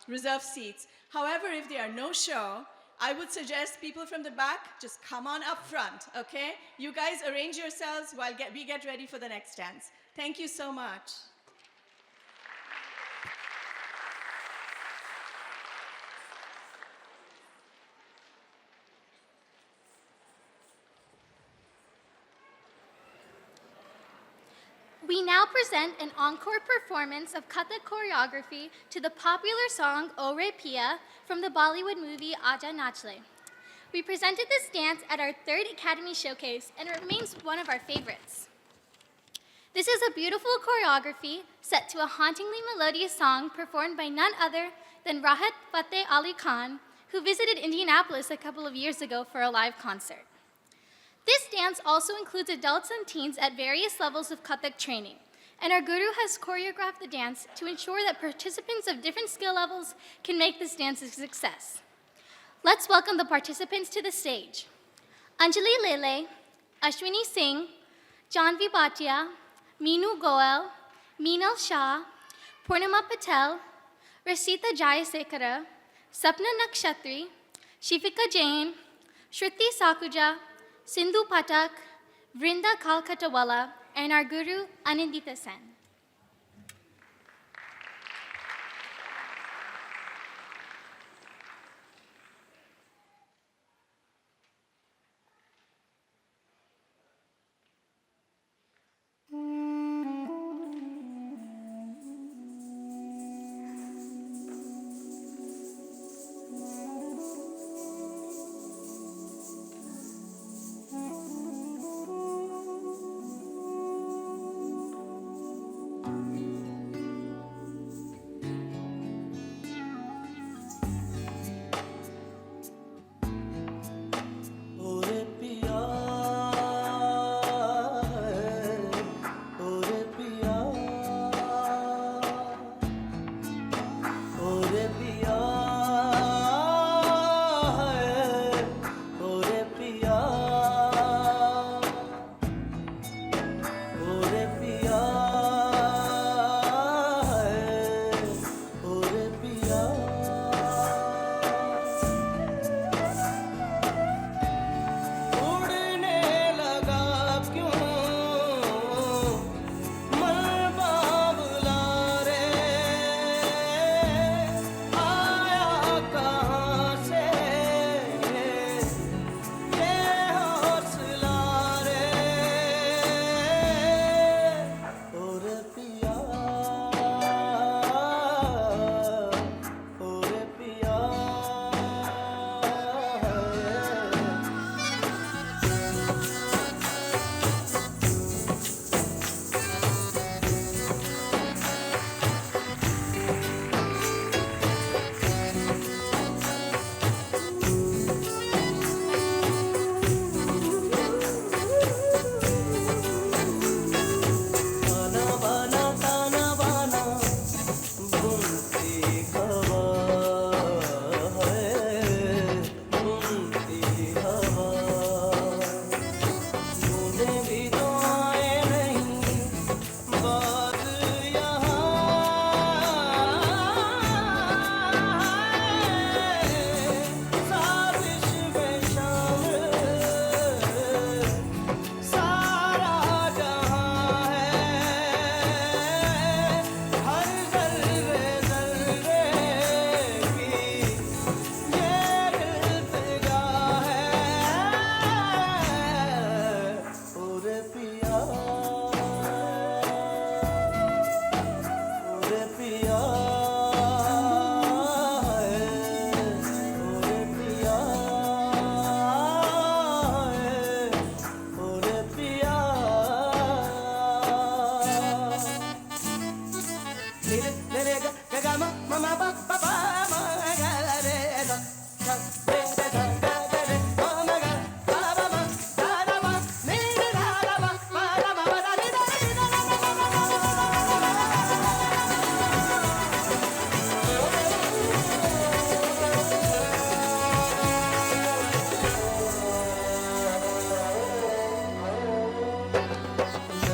reserved seats. However, if they are no-show, I would suggest people from the back just come on up front, okay? You guys arrange yourselves while we get ready for the next dance. Thank you so much. We now present an encore performance of Kathak choreography to the popular song O Re Pia from the Bollywood movie Aja Nachle. We presented this dance at our 3rd Academy Showcase, and it remains one of our favorites. This is a beautiful choreography set to a hauntingly melodious song performed by none other than Rahat Fateh Ali Khan, who visited Indianapolis a couple of years ago for a live concert. This dance also includes adults and teens at various levels of Kathak training, and our guru has choreographed the dance to ensure that participants of different skill levels can make this dance a success. Let's welcome the participants to the stage. Anjali Lele, Ashwini Singh, Janvi Bhatia, Meenu Goel, Meenal Shah, Purnima Patel, Rasita Jayasekara, Sapna Nakshatri, Shifika Jain, Shruti Sakuja, Sindhu Patak, Vrinda Kalkatawala, and our Guru, Anindita Sen.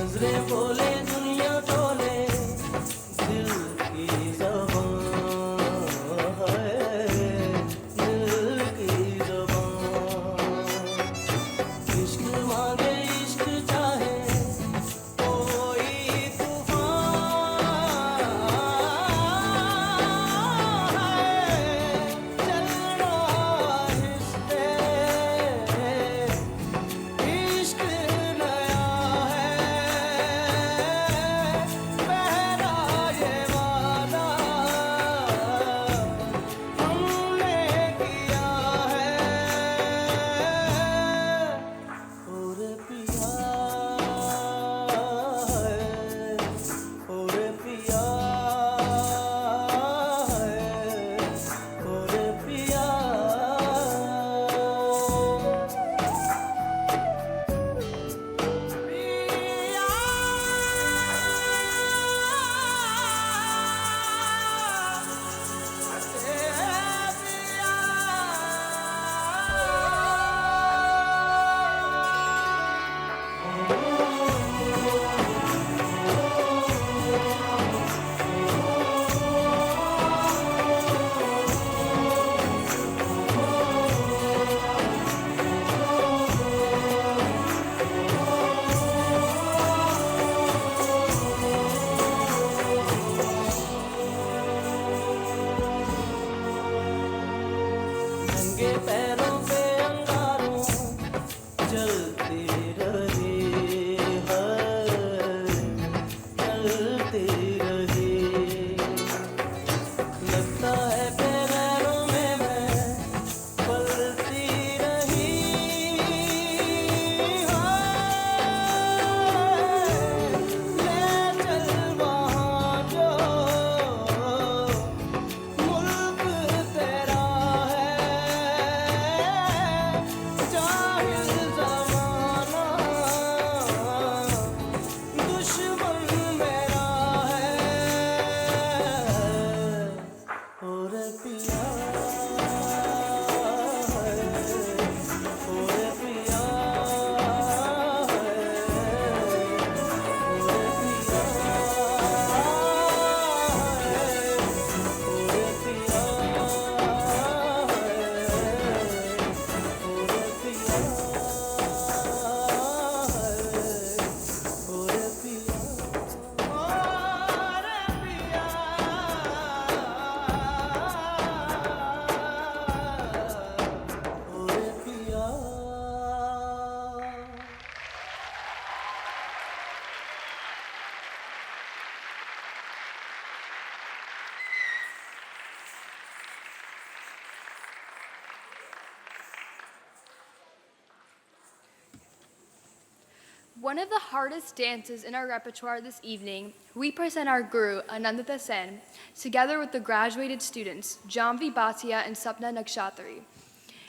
नजरें बोले दुनिया डोले दिल चलती रही लगता है पैरों में मैं पलती रही ले चल वहाँ जो मुल्क तेरा है जाहिल ज़माना दुश्मन मेरा है और पिया और पिया One of the hardest dances in our repertoire this evening, we present our guru, Anandita Sen, together with the graduated students, Jamvi Bhatia and Sapna Nakshatri.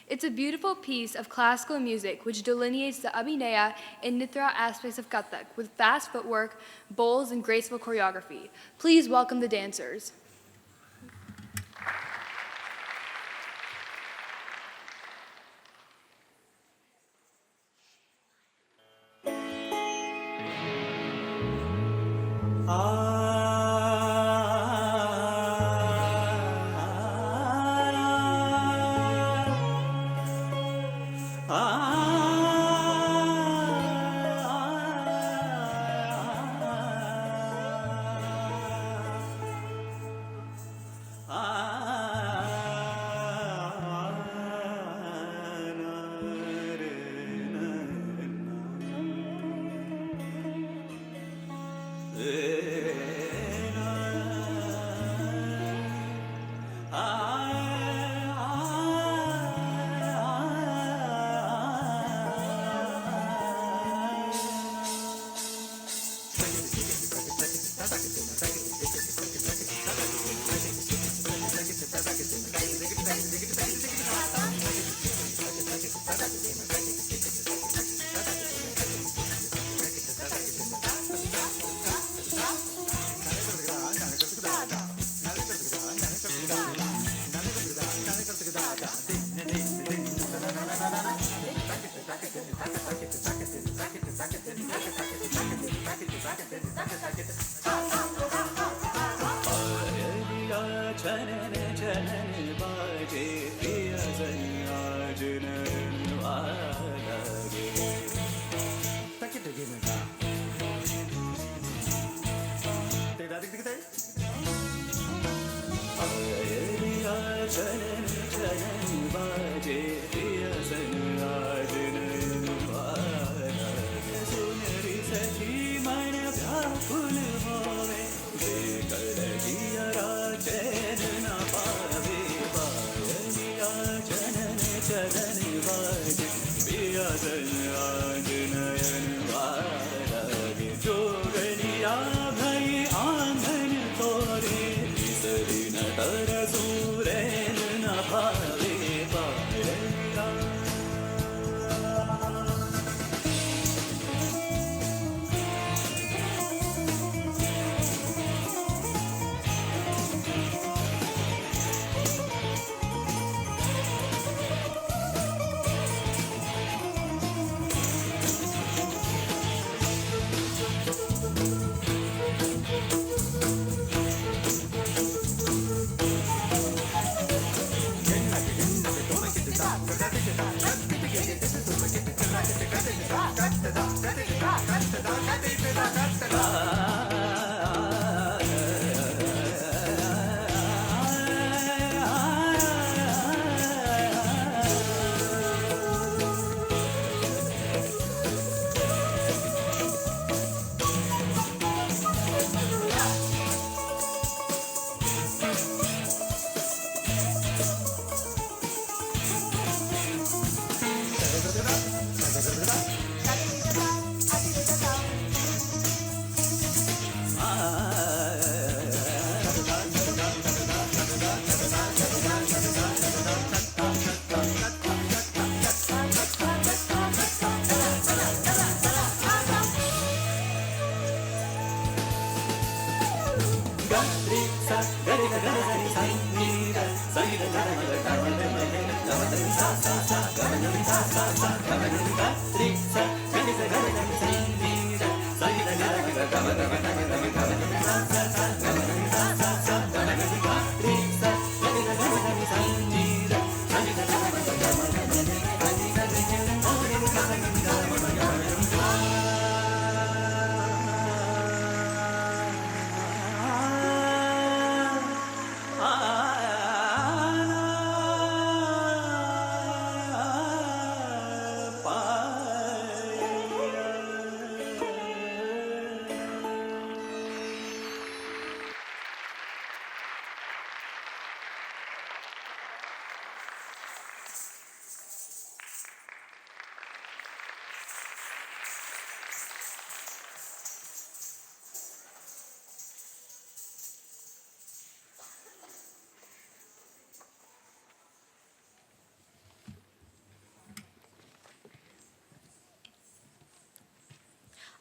It's a beautiful piece of classical music which delineates the Abhinaya and Nitra aspects of Kathak with fast footwork, bowls, and graceful choreography. Please welcome the dancers.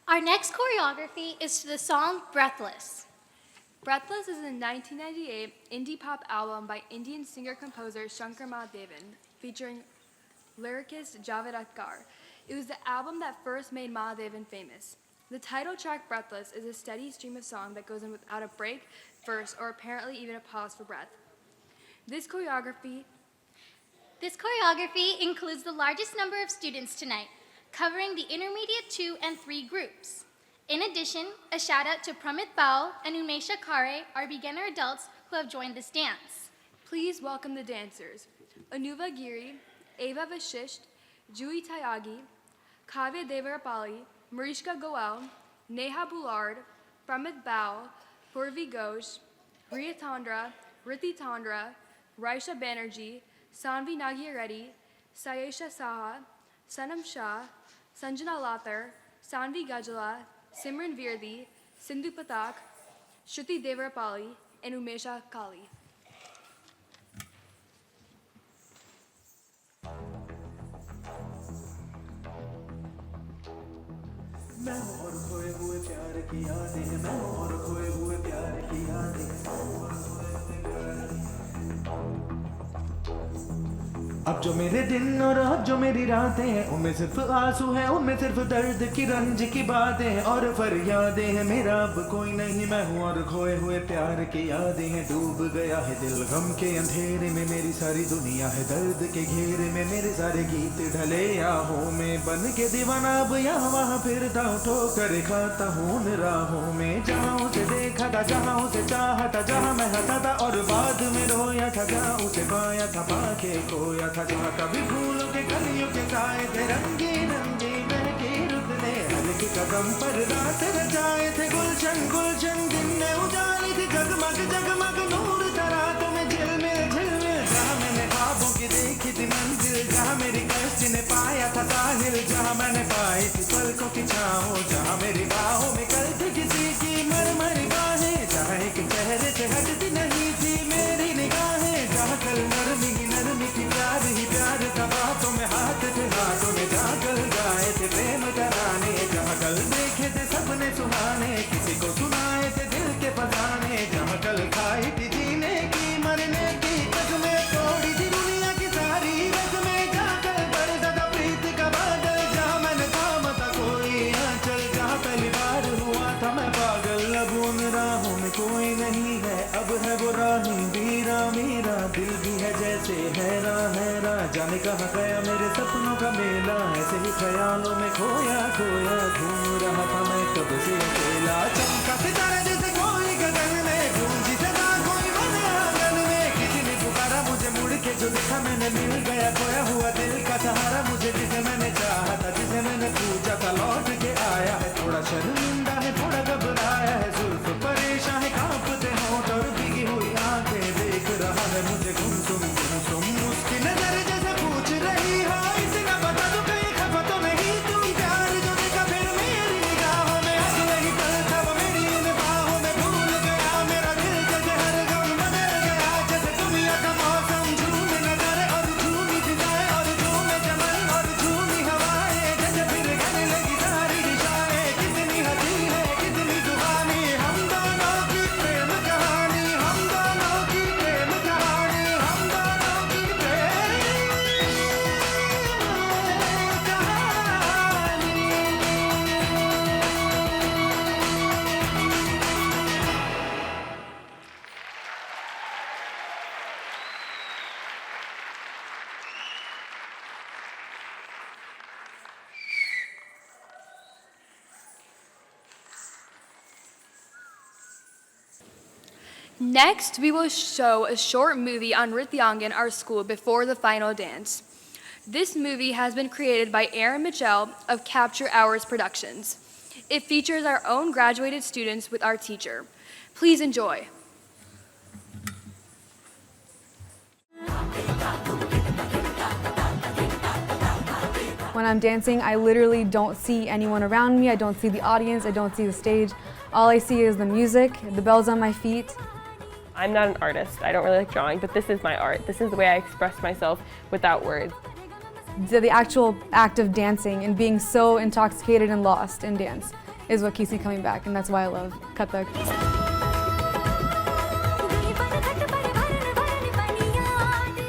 Our next choreography is to the song Breathless. Breathless is a 1998 indie pop album by Indian singer-composer Shankar Mahadevan, featuring lyricist Javed Akhtar. It was the album that first made Mahadevan famous. The title track Breathless is a steady stream of song that goes in without a break, verse, or apparently even a pause for breath. This choreography includes the largest number of students tonight, covering the intermediate 2 and 3 groups. In addition, a shout out to Pramit Baul and Umesha Kare, our beginner adults who have joined this dance. Please welcome the dancers: Anuva Giri, Ava Vashisht, Jui Tyagi, Kavya Devarapalli, Marishka Goel, Neha Boulard, Pramit Baul, Purvi Ghosh, Riya Tandra, Riti Tandra, Raisha Banerjee, Sanvi Nagia Reddy, Sayesha Saha, Sanam Shah, Sanjana Lathar, Sanvi Gajala, Simran Virdi, Sindhu Pathak, Shruti Devarapalli, and Umesha Kali. मैं हूँ और खोए हुए प्यार की यादें हैं, मैं हूँ और खोए हुए प्यार की यादें हैं। अब जो मेरे दिन और अब जो मेरी रातें हैं, उनमें सिर्फ आंसू हैं, उनमें सिर्फ दर्द की रंज की बातें हैं और फरियादें हैं। मेरा अब कोई नहीं, मैं हूँ और खोए हुए प्यार की यादें हैं। डूब गया है दिल गम के अंधेरे में, मेरी सारी दुनिया है दर्द के घेरे में। मेरे सारे गीत ढले आहों में, बन के दीवाना अब यहाँ वहाँ फिरता हूँ, ठोकर खाता हूँ उन राहों में। जहाँ उसे देखा था, जहाँ उसे चाहा था, जहाँ मैं हंसा था और बाद में रोया था, जहाँ उसे पाया था पाके खोया था, जहाँ कभी फूलों के कलियों के साए थे, रंगी रंगी महके रुतने हल्के कदम पर रात रचाए थे। गुलशन गुलशन दिन ने उजाली थी, जगमग जगमग नूर था रातों में, झिलमिल झिलमिल। जहाँ मैंने ख्वाबों की देखी थी मंजिल, जहाँ मेरी कश्ती ने पाया था साहिल, जहाँ मैंने पाई थी पलकों की छाँव, जहाँ मेरी बाहों में कल थी किसी की मरमरी बाहें, जहाँ एक चेहरे से हटती नहीं थी मेरी निगाहें, जहाँ कल नरमी की प्यार ही प्यार था, बातों में हाथ थे हाथों में, जहाँ कल गाए थे प्रेम तराने, जहाँ कल देखे थे सपने सुहाने, किसी को सुनाए थे दिल के फसाने, जहाँ कल खाई थी जीने की मरने की कसमें, तोड़ी थी दुनिया की सारी रस्में, जहाँ कल बरसा था प्रीत का बादल, जहाँ मैंने थामा था कोई आंचल, जहाँ पहली बार हुआ था मैं पागल। अब उन राहों में कोई नहीं है, अब है वो राही वीरा मेरा, दिल भी है जैसे हैरा हैरा, जाने कहाँ गया मेरे सपनों का मेला, ऐसे ही ख्यालों में खोया खोया घूम रहा था मैं कब से अकेला। चमका सितारा जैसे कोई गगन में, गूंजी सदा कोई बने आंगन में, किसी ने पुकारा मुझे मुड़ के, जो देखा मैंने मिल गया खोया हुआ दिल का सहारा, मुझे जिसे मैंने चाहा था, जिसे मैंने पूछा था, लौट के आया है। थोड़ा शर्मिंदा है, थोड़ा घबराया है, जुल्फ परेशान है, कांपते होंठ और भीगी हुई आंखें, देख रहा है मुझे गुम तुम उसकी नजर जैसे पूछ रही हो, इतना बता दो कहीं खफा तो नहीं तुम, प्यार जो देखा फिर मेरी निगाहों में, अगले ही पल था वो मेरी इन Next, we will show a short movie on Nrityangan, our school, before the final dance. This movie has been created by Aaron Mitchell of Capture Hours Productions. It features our own graduated students with our teacher. Please enjoy. When I'm dancing, I literally don't see anyone around me. I don't see the audience. I don't see the stage. All I see is the music, the bells on my feet. I'm not an artist. I don't really like drawing, but this is my art. This is the way I express myself without words. The actual act of dancing and being so intoxicated and lost in dance is what keeps me coming back, and that's why I love Kathak.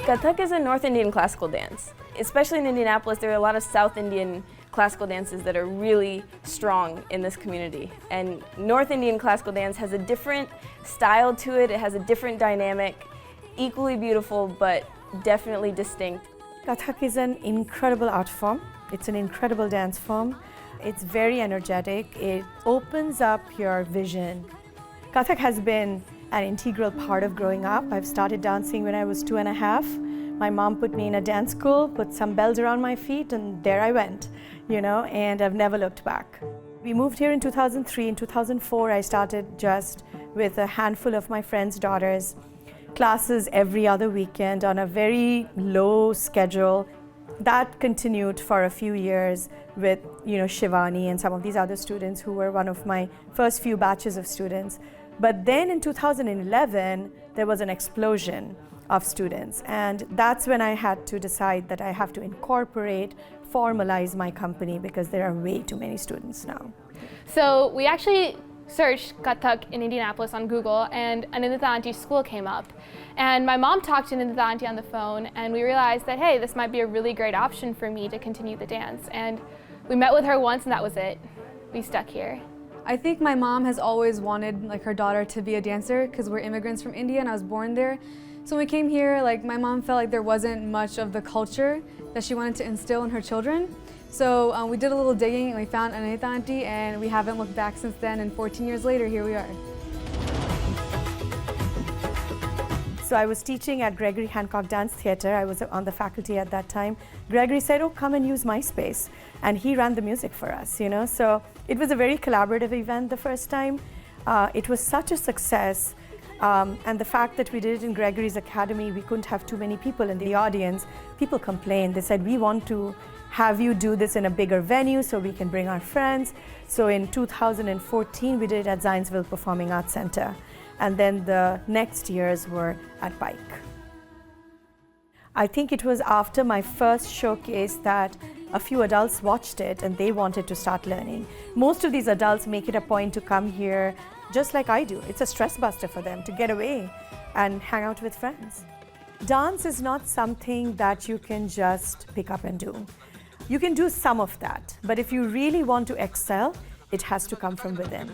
Kathak is a North Indian classical dance. Especially in Indianapolis, there are a lot of South Indian classical dances that are really strong in this community. And North Indian classical dance has a different style to it. It has a different dynamic, equally beautiful, but definitely distinct. Kathak is an incredible art form. It's an incredible dance form. It's very energetic. It opens up your vision. Kathak has been an integral part of growing up. I've started dancing when I was 2.5. My mom put me in a dance school, put some bells around my feet, and there I went, and I've never looked back. We moved here in 2003. In 2004, I started just with a handful of my friends' daughters, classes every other weekend on a very low schedule. That continued for a few years with, Shivani and some of these other students who were one of my first few batches of students. But then in 2011, there was an explosion of students. And that's when I had to decide that I have to incorporate, formalize my company because there are way too many students now. So we actually searched Kathak in Indianapolis on Google, and an Nrityangan school came up. And my mom talked to Nrityangan on the phone, and we realized that, hey, this might be a really great option for me to continue the dance. And we met with her once, and that was it. We stuck here. I think my mom has always wanted her daughter to be a dancer because we're immigrants from India and I was born there. So when we came here, my mom felt like there wasn't much of the culture that she wanted to instill in her children. So we did a little digging and we found an Nrityangan, and we haven't looked back since then, and 14 years later, here we are. So I was teaching at Gregory Hancock Dance Theatre. I was on the faculty at that time. Gregory said, oh, come and use my space. And he ran the music for us, So it was a very collaborative event the first time. It was such a success. And the fact that we did it in Gregory's Academy, we couldn't have too many people in the audience. People complained. They said, we want to have you do this in a bigger venue so we can bring our friends. So in 2014, we did it at Zionsville Performing Arts Center. And then the next years were at Pike. I think it was after my first showcase that a few adults watched it and they wanted to start learning. Most of these adults make it a point to come here just like I do. It's a stress buster for them to get away and hang out with friends. Dance is not something that you can just pick up and do. You can do some of that, but if you really want to excel, it has to come from within.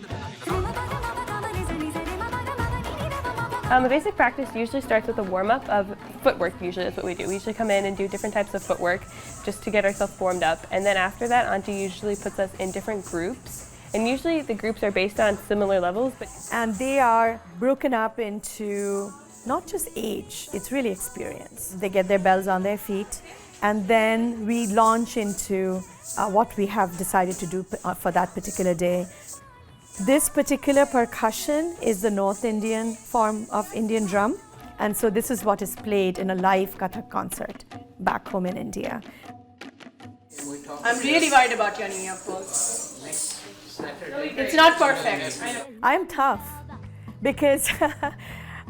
The basic practice usually starts with a warm-up of footwork. Usually that's what we do. We usually come in and do different types of footwork just to get ourselves warmed up. And then after that, Auntie usually puts us in different groups. And usually the groups are based on similar levels. And they are broken up into not just age, it's really experience. They get their bells on their feet. And then we launch into what we have decided to do for that particular day. This particular percussion is the North Indian form of Indian drum. And so this is what is played in a live Kathak concert back home in India. I'm really worried about your knee, of course. It's not perfect. I know. I'm tough because,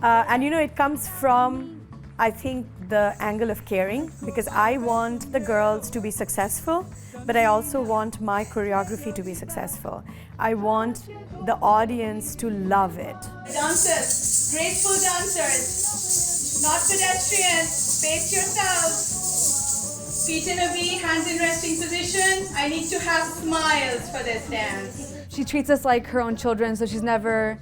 and it comes from, I think, the angle of caring, because I want the girls to be successful, but I also want my choreography to be successful. I want the audience to love it. Dancers, graceful dancers, not pedestrians, pace yourselves. Feet in a V, hands in resting position. I need to have smiles for this dance. She treats us like her own children, so she's never,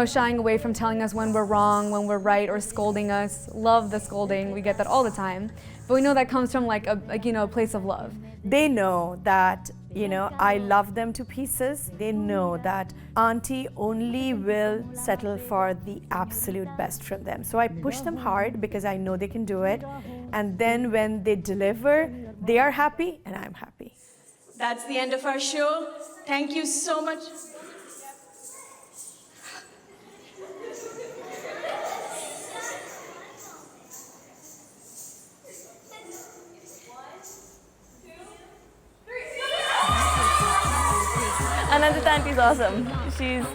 shying away from telling us when we're wrong, when we're right, or scolding us. Love the scolding, we get that all the time. But we know that comes from a place of love. They know that You know, I love them to pieces. They know that auntie only will settle for the absolute best from them. So I push them hard because I know they can do it. And then when they deliver, they are happy and I'm happy. That's the end of our show. Thank you so much. Anandita Aunty's awesome. She's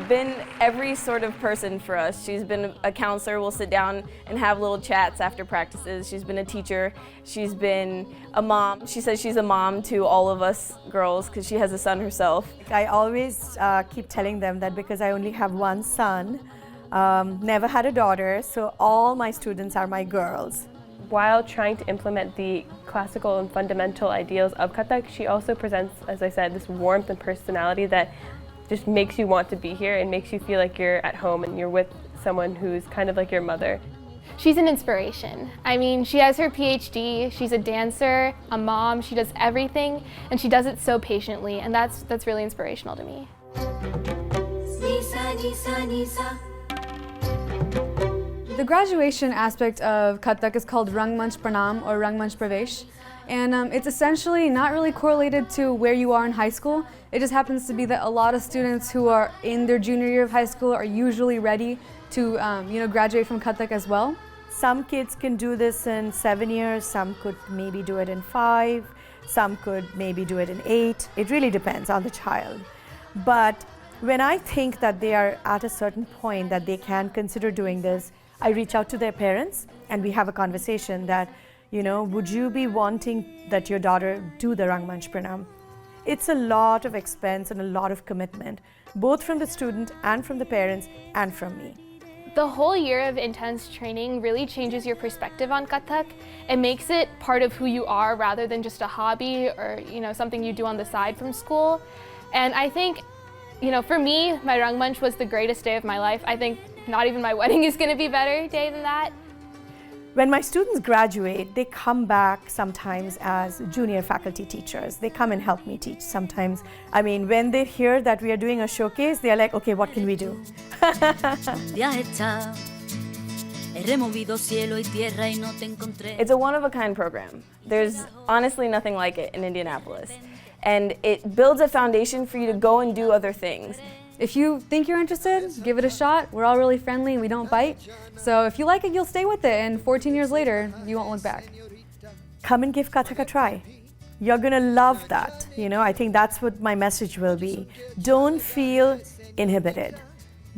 been every sort of person for us. She's been a counselor. We'll sit down and have little chats after practices. She's been a teacher. She's been a mom. She says she's a mom to all of us girls because she has a son herself. I always keep telling them that because I only have one son, never had a daughter, so all my students are my girls. While trying to implement the classical and fundamental ideals of Kathak, she also presents, as I said, this warmth and personality that just makes you want to be here and makes you feel like you're at home and you're with someone who's kind of like your mother. She's an inspiration. I mean, she has her PhD, she's a dancer, a mom, she does everything, and she does it so patiently, and that's really inspirational to me. The graduation aspect of Kathak is called Rangmanch Pranam or Rangmanch Pravesh, and it's essentially not really correlated to where you are in high school. It just happens to be that a lot of students who are in their junior year of high school are usually ready to graduate from Kathak as well. Some kids can do this in 7 years, some could maybe do it in 5, some could maybe do it in 8. It really depends on the child. But when I think that they are at a certain point that they can consider doing this, I reach out to their parents and we have a conversation that, would you be wanting that your daughter do the Rangmanch Pranam? It's a lot of expense and a lot of commitment, both from the student and from the parents and from me. The whole year of intense training really changes your perspective on Kathak. It makes it part of who you are rather than just a hobby or something you do on the side from school. And I think, for me, my Rangmanch was the greatest day of my life. I think not even my wedding is going to be a better day than that. When my students graduate, they come back sometimes as junior faculty teachers. They come and help me teach sometimes. I mean, when they hear that we are doing a showcase, they are like, okay, what can we do? It's a one-of-a-kind program. There's honestly nothing like it in Indianapolis. And it builds a foundation for you to go and do other things. If you think you're interested, give it a shot. We're all really friendly and we don't bite. So if you like it, you'll stay with it, and 14 years later, you won't look back. Come and give Kathak a try. You're gonna love that. I think that's what my message will be. Don't feel inhibited.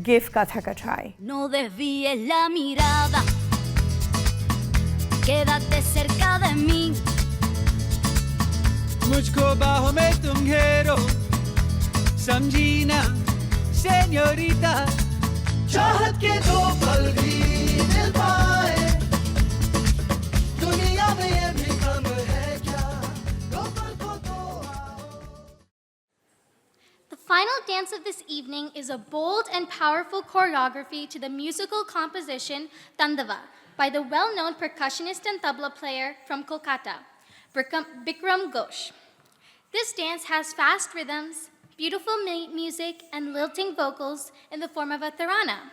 Give Kathak a try. No desvíes la mirada, quédate cerca de mí. मुझको बाहों में तुम घेरो, समझी ना सेñorita, चाहत के दो पल भी मिल पाए, दुनिया में ये भी कम है क्या, दो पल को दो आओ. The final dance of this evening is a bold and powerful choreography to the musical composition Tandava by the well-known percussionist and tabla player from Kolkata, Bikram Ghosh. This dance has fast rhythms, beautiful music, and lilting vocals in the form of a tarana.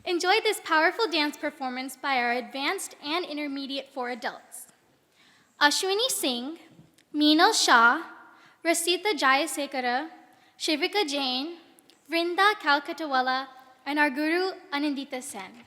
Enjoy this powerful dance performance by our advanced and intermediate for adults. Ashwini Singh, Meenal Shah, Rasita Jayasekara, Shivika Jain, Vrinda Kalkatawala, and our Guru Anandita Sen.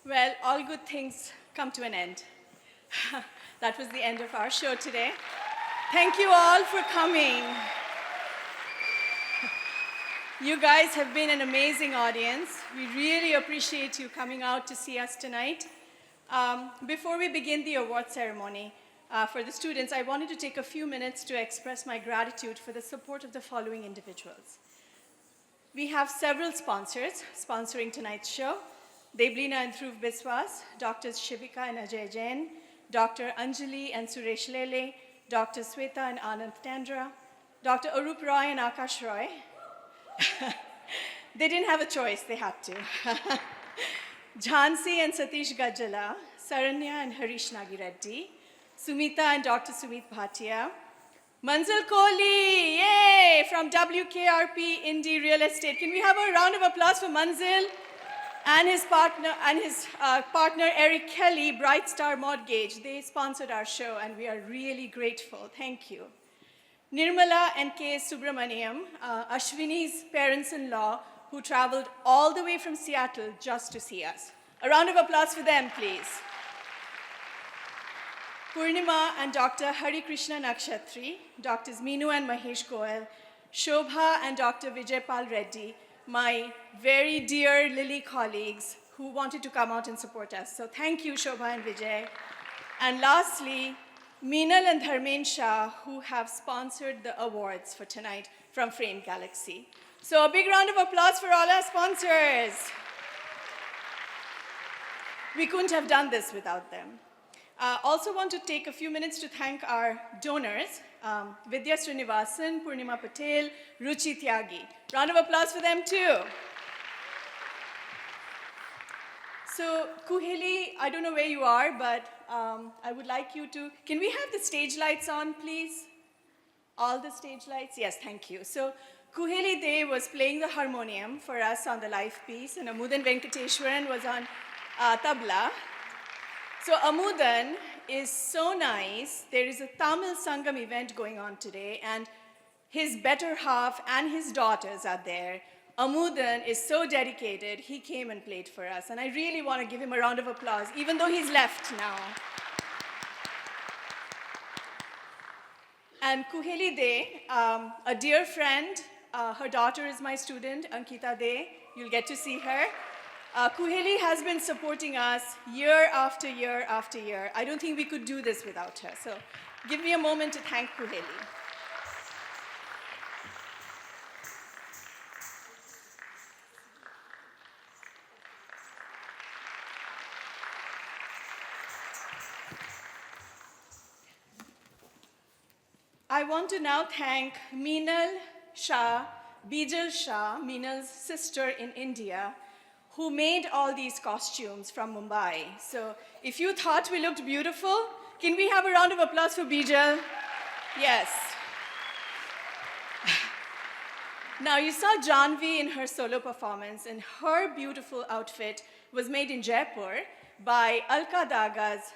Well, all good things come to an end. That was the end of our show today. Thank you all for coming. You guys have been an amazing audience. We really appreciate you coming out to see us tonight. Before we begin the award ceremony for the students, I wanted to take a few minutes to express my gratitude for the support of the following individuals. We have several sponsors sponsoring tonight's show. Deblina and Dhruv Biswas, Drs. Shivika and Ajay Jain, Dr. Anjali and Suresh Lele, Dr. Sweta and Anand Tandra, Dr. Arup Roy and Akash Roy. They didn't have a choice, they had to. Jhansi and Satish Gajala, Saranya and Harish Nagireddy, Sumita and Dr. Sumit Bhatia, Manzil Kohli, yay, from WKRP Indie Real Estate. Can we have a round of applause for Manzil? And his partner Eric Kelly, Bright Star Mortgage. They sponsored our show and we are really grateful. Thank you. Nirmala and K. Subramaniam, Ashwini's parents-in-law, who traveled all the way from Seattle just to see us. A round of applause for them, please. Purnima and Dr. Hari Krishna Nakshatri, Drs. Meenu and Mahesh Goel, Shobha and Dr. Vijaypal Reddy, my very dear Lily colleagues who wanted to come out and support us. So thank you, Shobha and Vijay. And lastly, Meenal and Dharmen Shah, who have sponsored the awards for tonight from Frame Galaxy. So a big round of applause for all our sponsors. We couldn't have done this without them. Also want to take a few minutes to thank our donors, Vidya Srinivasan, Purnima Patel, Ruchi Tyagi. Round of applause for them too. So Kuhili, I don't know where you are, but I would like you to, can we have the stage lights on, please? All the stage lights? Yes, thank you. So Kuhili De was playing the harmonium for us on the live piece, and Amudan Venkateshwaran was on tabla. So Amudan is so nice. There is a Tamil Sangam event going on today, and his better half and his daughters are there. Amudan is so dedicated, he came and played for us, and I really want to give him a round of applause, even though he's left now. And Kuheli De, a dear friend, her daughter is my student, Ankita De. You'll get to see her. Kuheli has been supporting us year after year after year. I don't think we could do this without her. So give me a moment to thank Kuheli. I want to now thank Meenal Shah, Bijal Shah, Meenal's sister in India, who made all these costumes from Mumbai. So if you thought we looked beautiful, can we have a round of applause for Bijal? Yes. Now you saw Janvi in her solo performance, and her beautiful outfit was made in Jaipur by Alka Daga's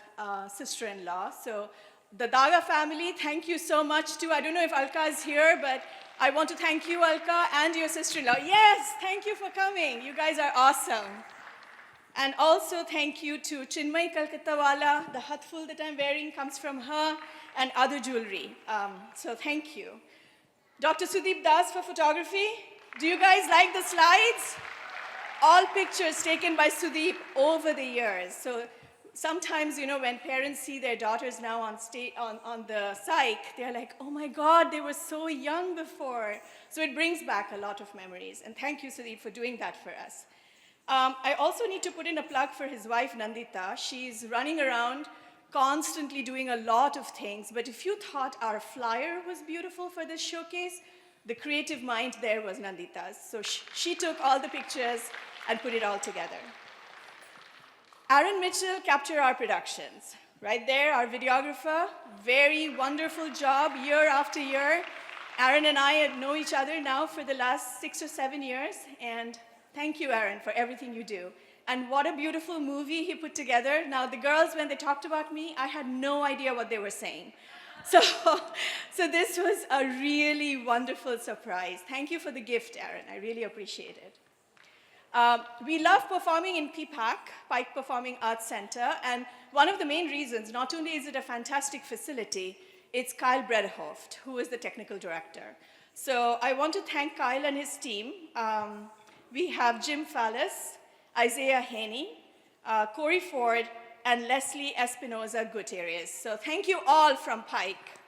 sister-in-law. So the Daga family, thank you so much too. I don't know if Alka is here, but I want to thank you, Alka, and your sister-in-law. Yes, thank you for coming. You guys are awesome. And also thank you to Chinmay Kalkattawala. The hatful that I'm wearing comes from her, and other jewelry. So thank you. Dr. Sudeep Das for photography. Do you guys like the slides? All pictures taken by Sudeep over the years. So sometimes, you know, when parents see their daughters now on the psych, they're like, oh my God, they were so young before. So it brings back a lot of memories. And thank you, Sudeep, for doing that for us. I also need to put in a plug for his wife, Nandita. She's running around constantly doing a lot of things. But if you thought our flyer was beautiful for this showcase, the creative mind there was Nandita's. So she took all the pictures and put it all together. Aaron Mitchell captured our productions. Right there, our videographer, very wonderful job year after year. Aaron and I know each other now for the last 6 or 7 years, and thank you, Aaron, for everything you do. And what a beautiful movie he put together. Now, the girls, when they talked about me, I had no idea what they were saying. So this was a really wonderful surprise. Thank you for the gift, Aaron. I really appreciate it. We love performing in PPAC, Pike Performing Arts Center, and one of the main reasons, not only is it a fantastic facility, it's Kyle Bredhoft, who is the technical director. So I want to thank Kyle and his team. We have Jim Fallis, Isaiah Haney, Corey Ford, and Leslie Espinoza Gutierrez. So thank you all from Pike.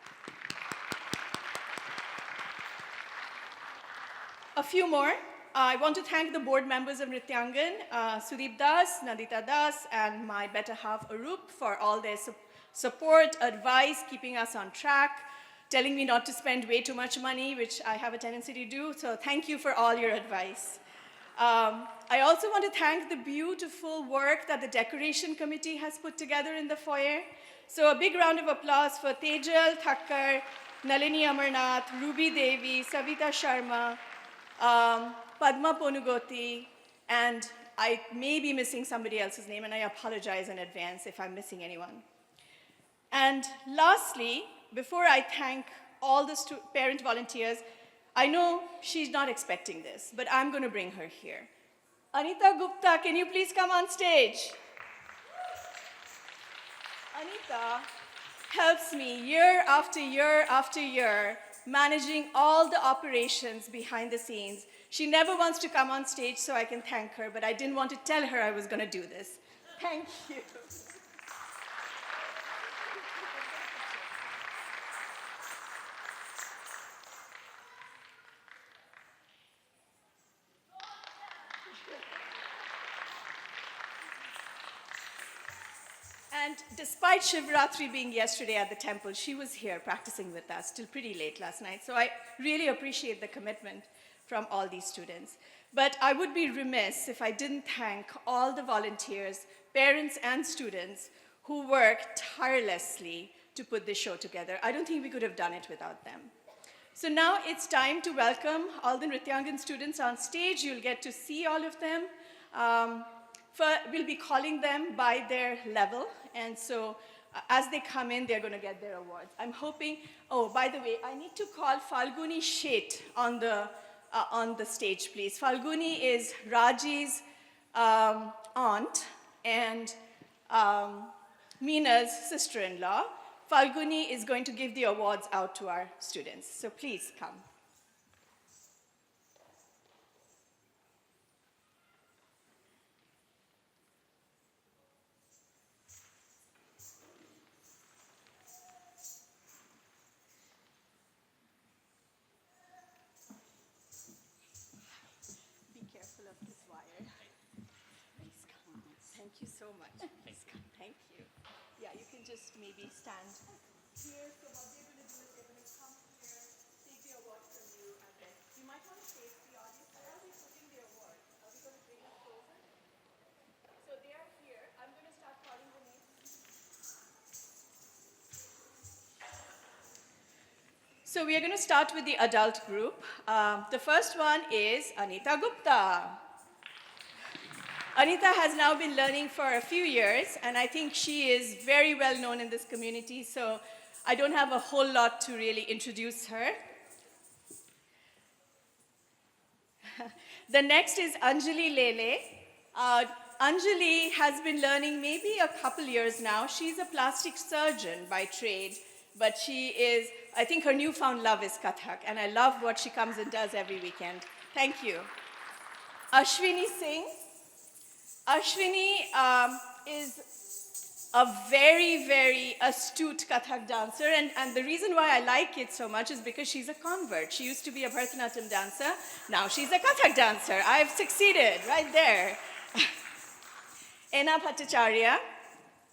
A few more. I want to thank the board members of Nrityangan, Sudeep Das, Nandita Das, and my better half, Arup, for all their support, advice, keeping us on track, telling me not to spend way too much money, which I have a tendency to do. So thank you for all your advice. I also want to thank the beautiful work that the decoration committee has put together in the foyer. So a big round of applause for Tejal Thakkar, Nalini Amarnath, Ruby Devi, Savita Sharma, Padma Ponugoti, and I may be missing somebody else's name, and I apologize in advance if I'm missing anyone. And lastly, before I thank all the parent volunteers, I know she's not expecting this, but I'm going to bring her here. Anita Gupta, can you please come on stage? Anita helps me year after year after year managing all the operations behind the scenes. She never wants to come on stage so I can thank her, but I didn't want to tell her I was going to do this. Thank you. And despite Shivratri being yesterday at the temple, she was here practicing with us till pretty late last night. So I really appreciate the commitment from all these students. But I would be remiss if I didn't thank all the volunteers, parents and students who worked tirelessly to put this show together. I don't think we could have done it without them. So now it's time to welcome all the Nrityangan students on stage. You'll get to see all of them. We'll be calling them by their level. And so as they come in, they're going to get their awards. I'm hoping, oh, by the way, I need to call Falguni Sheth on the stage, please. Falguni is Raji's aunt and Meena's sister-in-law. Falguni is going to give the awards out to our students. So please come. Be careful of this wire. Thank you so much. Thank you. Yeah, you can just maybe stand here. So what they're going to do is they're going to come here, take the award from you, and then you might want to face the audience. Where are we putting the award? Are we going to bring it closer? So they are here. I'm going to start calling the names. So we are going to start with the adult group. The first one is Anita Gupta. Anita has now been learning for a few years, and I think she is very well known in this community, so I don't have a whole lot to really introduce her. The next is Anjali Lele. Anjali has been learning maybe a couple years now. She's a plastic surgeon by trade, but she is, I think her newfound love is Kathak, and I love what she comes and does every weekend. Thank you. Ashwini Singh. Ashwini is a very, very astute Kathak dancer, and the reason why I like it so much is because she's a convert. She used to be a Bharatanatyam dancer, now she's a Kathak dancer. I've succeeded right there. Ena Bhattacharya.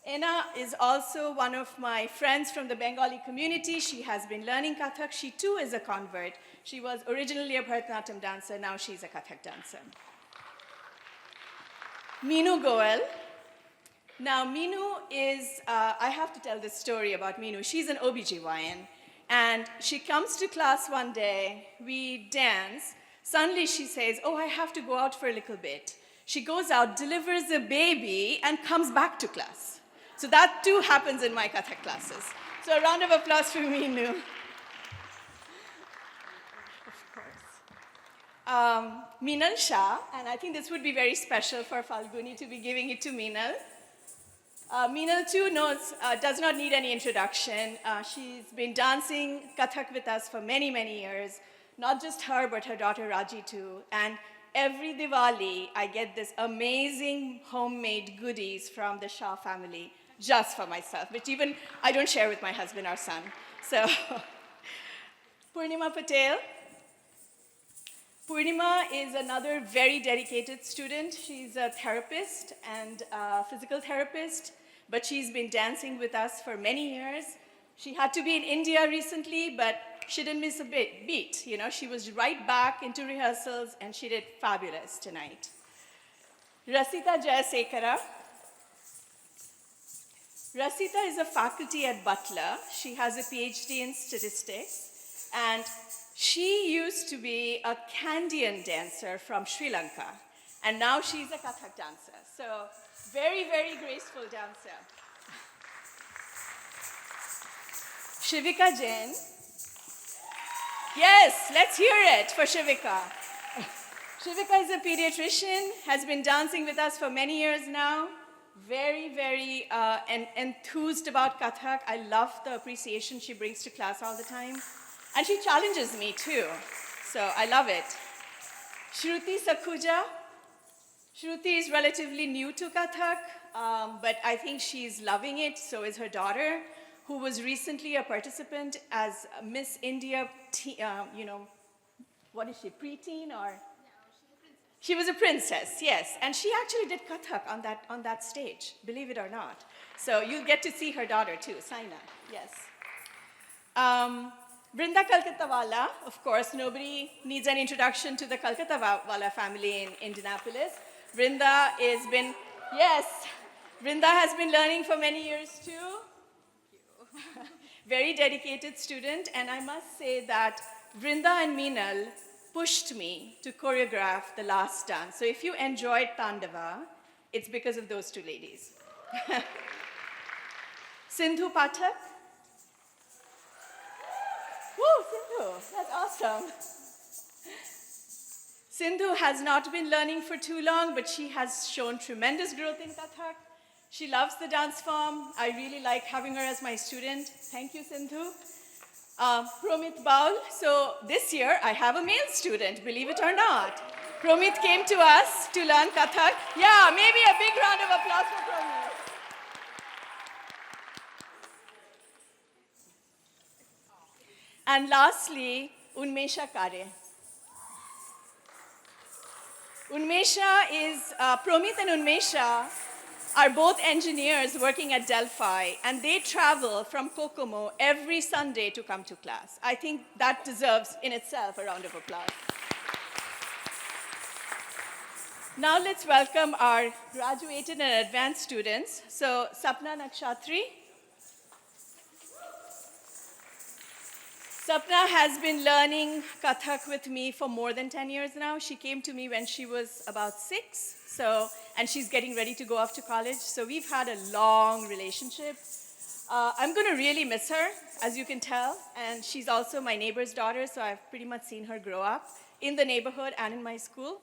Ena is also one of my friends from the Bengali community. She has been learning Kathak. She too is a convert. She was originally a Bharatanatyam dancer, now she's a Kathak dancer. Meenu Goel. Now, Meenu is, I have to tell this story about Meenu. She's an OBGYN, and she comes to class one day, we dance, suddenly she says, oh, I have to go out for a little bit. She goes out, delivers a baby, and comes back to class. So that too happens in my Kathak classes. So a round of applause for Meenu. Meenal Shah, and I think this would be very special for Falguni to be giving it to Meenal. Meenal too does not need any introduction. She's been dancing Kathak with us for many, many years. Not just her, but her daughter Raji too. And every Diwali, I get this amazing homemade goodies from the Shah family, just for myself, which even I don't share with my husband or son. So, Purnima Patel. Purnima is another very dedicated student. She's a therapist and a physical therapist, but she's been dancing with us for many years. She had to be in India recently, but she didn't miss a beat. You know, she was right back into rehearsals, and she did fabulous tonight. Rasita Jayasekara. Rasita is a faculty at Butler. She has a PhD in statistics, and she used to be a Kandyan dancer from Sri Lanka, and now she's a Kathak dancer. So very, very graceful dancer. Shivika Jain. Yes, let's hear it for Shivika. Shivika is a pediatrician, has been dancing with us for many years now. Very, very enthused about Kathak. I love the appreciation she brings to class all the time. And she challenges me too, so I love it. Shruti Sakhuja. Shruti is relatively new to Kathak, but I think she's loving it. So is her daughter, who was recently a participant as Miss India, what is she, preteen or? She was a princess, yes. And she actually did Kathak on that stage, believe it or not. So you'll get to see her daughter too, Saina, yes. Brinda Kalkattawala, of course, nobody needs an introduction to the Kalkattawala family in Indianapolis. Brinda has been learning for many years too. Very dedicated student, and I must say that Brinda and Meenal pushed me to choreograph the last dance. So if you enjoyed Tandava, it's because of those two ladies. Sindhu Pathak. Woo, Sindhu, that's awesome. Sindhu has not been learning for too long, but she has shown tremendous growth in Kathak. She loves the dance form. I really like having her as my student. Thank you, Sindhu. Promit Baul. So this year, I have a male student, believe it or not. Promit came to us to learn Kathak. Yeah, maybe a big round of applause for Promit. And lastly, Unmesha Kare. Promit and Unmesha are both engineers working at Delphi, and they travel from Kokomo every Sunday to come to class. I think that deserves in itself a round of applause. Now let's welcome our graduated and advanced students. So Sapna Nakshatri. Sapna has been learning Kathak with me for more than 10 years now. She came to me when she was about 6, and she's getting ready to go off to college. So we've had a long relationship. I'm going to really miss her, as you can tell. And she's also my neighbor's daughter, so I've pretty much seen her grow up in the neighborhood and in my school.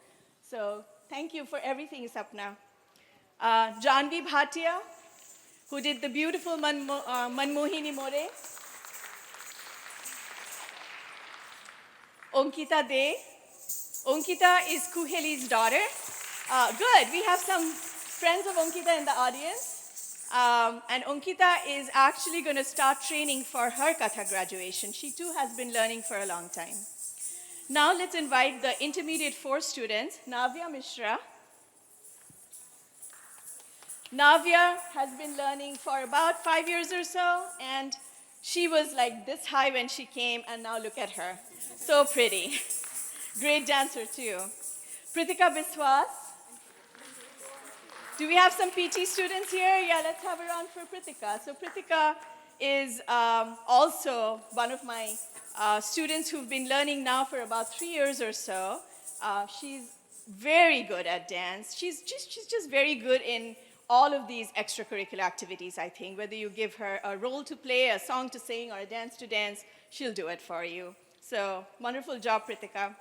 So thank you for everything, Sapna. Janvi Bhatia, who did the beautiful Manmohini More. Onkita De. Onkita is Kuheli's daughter. Good, we have some friends of Onkita in the audience. And Onkita is actually going to start training for her Kathak graduation. She too has been learning for a long time. Now let's invite the intermediate 4 students, Navya Mishra. Navya has been learning for about 5 years or so, and she was like this high when she came, and now look at her. So pretty. Great dancer too. Pritika Biswas. Do we have some PT students here? Yeah, let's have a round for Pritika. So Pritika is also one of my students who've been learning now for about 3 years or so. She's very good at dance. She's just very good in all of these extracurricular activities, I think. Whether you give her a role to play, a song to sing, or a dance to dance, she'll do it for you. So wonderful job, Pritika.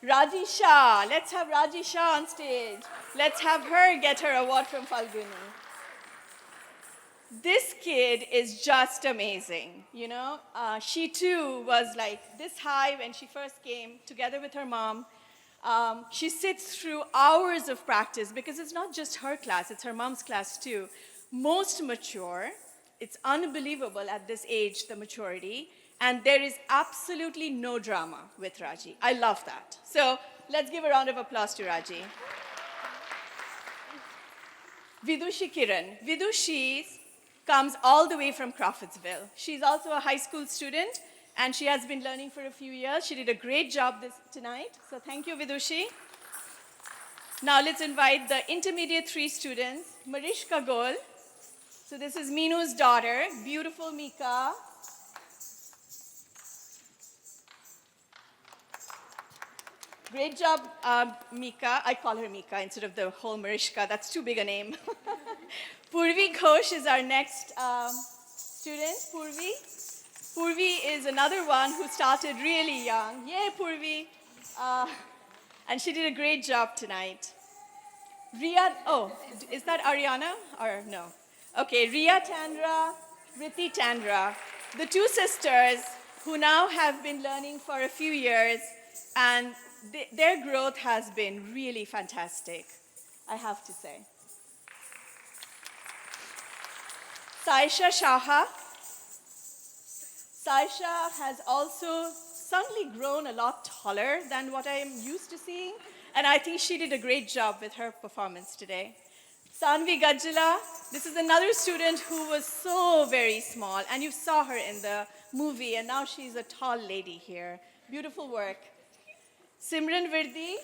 Raji Shah. Let's have Raji Shah on stage. Let's have her get her award from Falguni. This kid is just amazing, you know. She too was like this high when she first came, together with her mom. She sits through hours of practice because it's not just her class, it's her mom's class too. Most mature. It's unbelievable at this age, the maturity. And there is absolutely no drama with Raji. I love that. So let's give a round of applause to Raji. Vidushi Kiran. Vidushi comes all the way from Crawfordsville. She's also a high school student, and she has been learning for a few years. She did a great job tonight. So thank you, Vidushi. Now let's invite the intermediate 3 students, Marishka Gol. So this is Minu's daughter, beautiful Mika. Great job, Mika. I call her Mika instead of the whole Marishka. That's too big a name. Purvi Ghosh is our next student, Purvi. Purvi is another one who started really young. Yay, Purvi. And she did a great job tonight. Ria, oh, is that Ariana or no? Okay, Ria Tandra, Riti Tandra, the 2 sisters who now have been learning for a few years, and their growth has been really fantastic, I have to say. Saisha Shaha. Saisha has also suddenly grown a lot taller than what I am used to seeing, and I think she did a great job with her performance today. Sanvi Gajjala, this is another student who was so very small, and you saw her in the movie, and now she's a tall lady here. Beautiful work. Simran Virdi.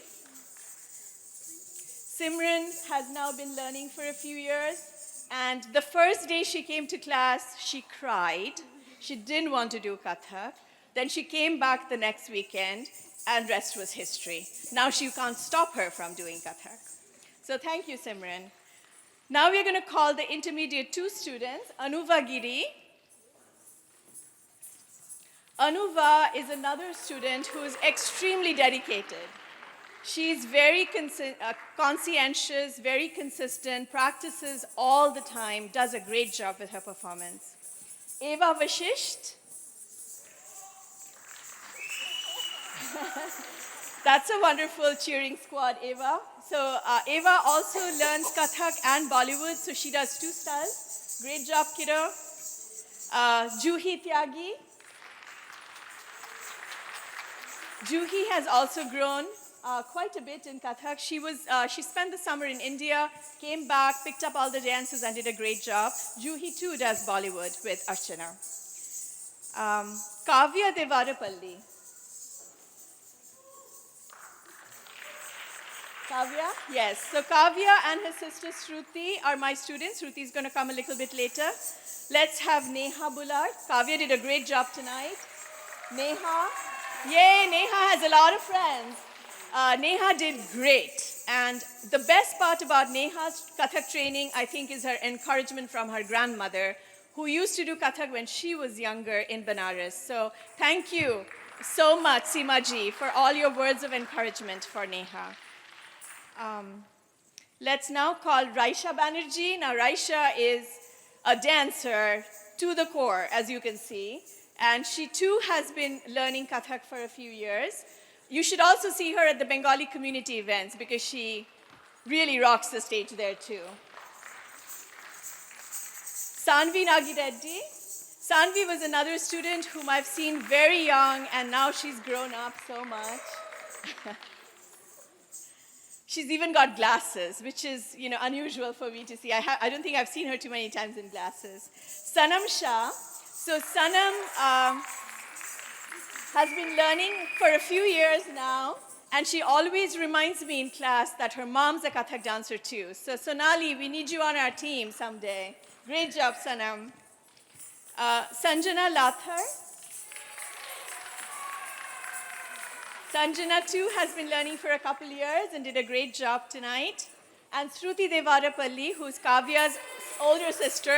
Simran has now been learning for a few years, and the first day she came to class, she cried. She didn't want to do Kathak. Then she came back the next weekend, and rest was history. Now she can't stop her from doing Kathak. So thank you, Simran. Now we're going to call the intermediate 2 students, Anuva Giri. Anuva is another student who is extremely dedicated. She's very conscientious, very consistent, practices all the time, does a great job with her performance. Eva Vashisht. That's a wonderful cheering squad, Eva. So Eva also learns Kathak and Bollywood, so she does 2 styles. Great job, kiddo. Juhi Tyagi. Juhi has also grown quite a bit in Kathak. She spent the summer in India, came back, picked up all the dances, and did a great job. Juhi too does Bollywood with Archana. Kavya Devarapalli. Kavya? Yes. So Kavya and her sister Shruti are my students. Shruti is going to come a little bit later. Let's have Neha Bullard. Kavya did a great job tonight. Neha. Yay, Neha has a lot of friends. Neha did great. And the best part about Neha's Kathak training, I think, is her encouragement from her grandmother, who used to do Kathak when she was younger in Benares. So thank you so much, Seema ji, for all your words of encouragement for Neha. Let's now call Raisha Banerjee. Now, Raisha is a dancer to the core, as you can see. And she too has been learning Kathak for a few years. You should also see her at the Bengali community events because she really rocks the stage there too. Sanvi Nagireddy. Sanvi was another student whom I've seen very young, and now she's grown up so much. She's even got glasses, which is, unusual for me to see. I don't think I've seen her too many times in glasses. Sanam Shah. So Sanam has been learning for a few years now, and she always reminds me in class that her mom's a Kathak dancer too. So Sonali, we need you on our team someday. Great job, Sanam. Sanjana Lathar. Sanjana too has been learning for a couple years and did a great job tonight. And Shruti Devarapalli, who's Kavya's older sister.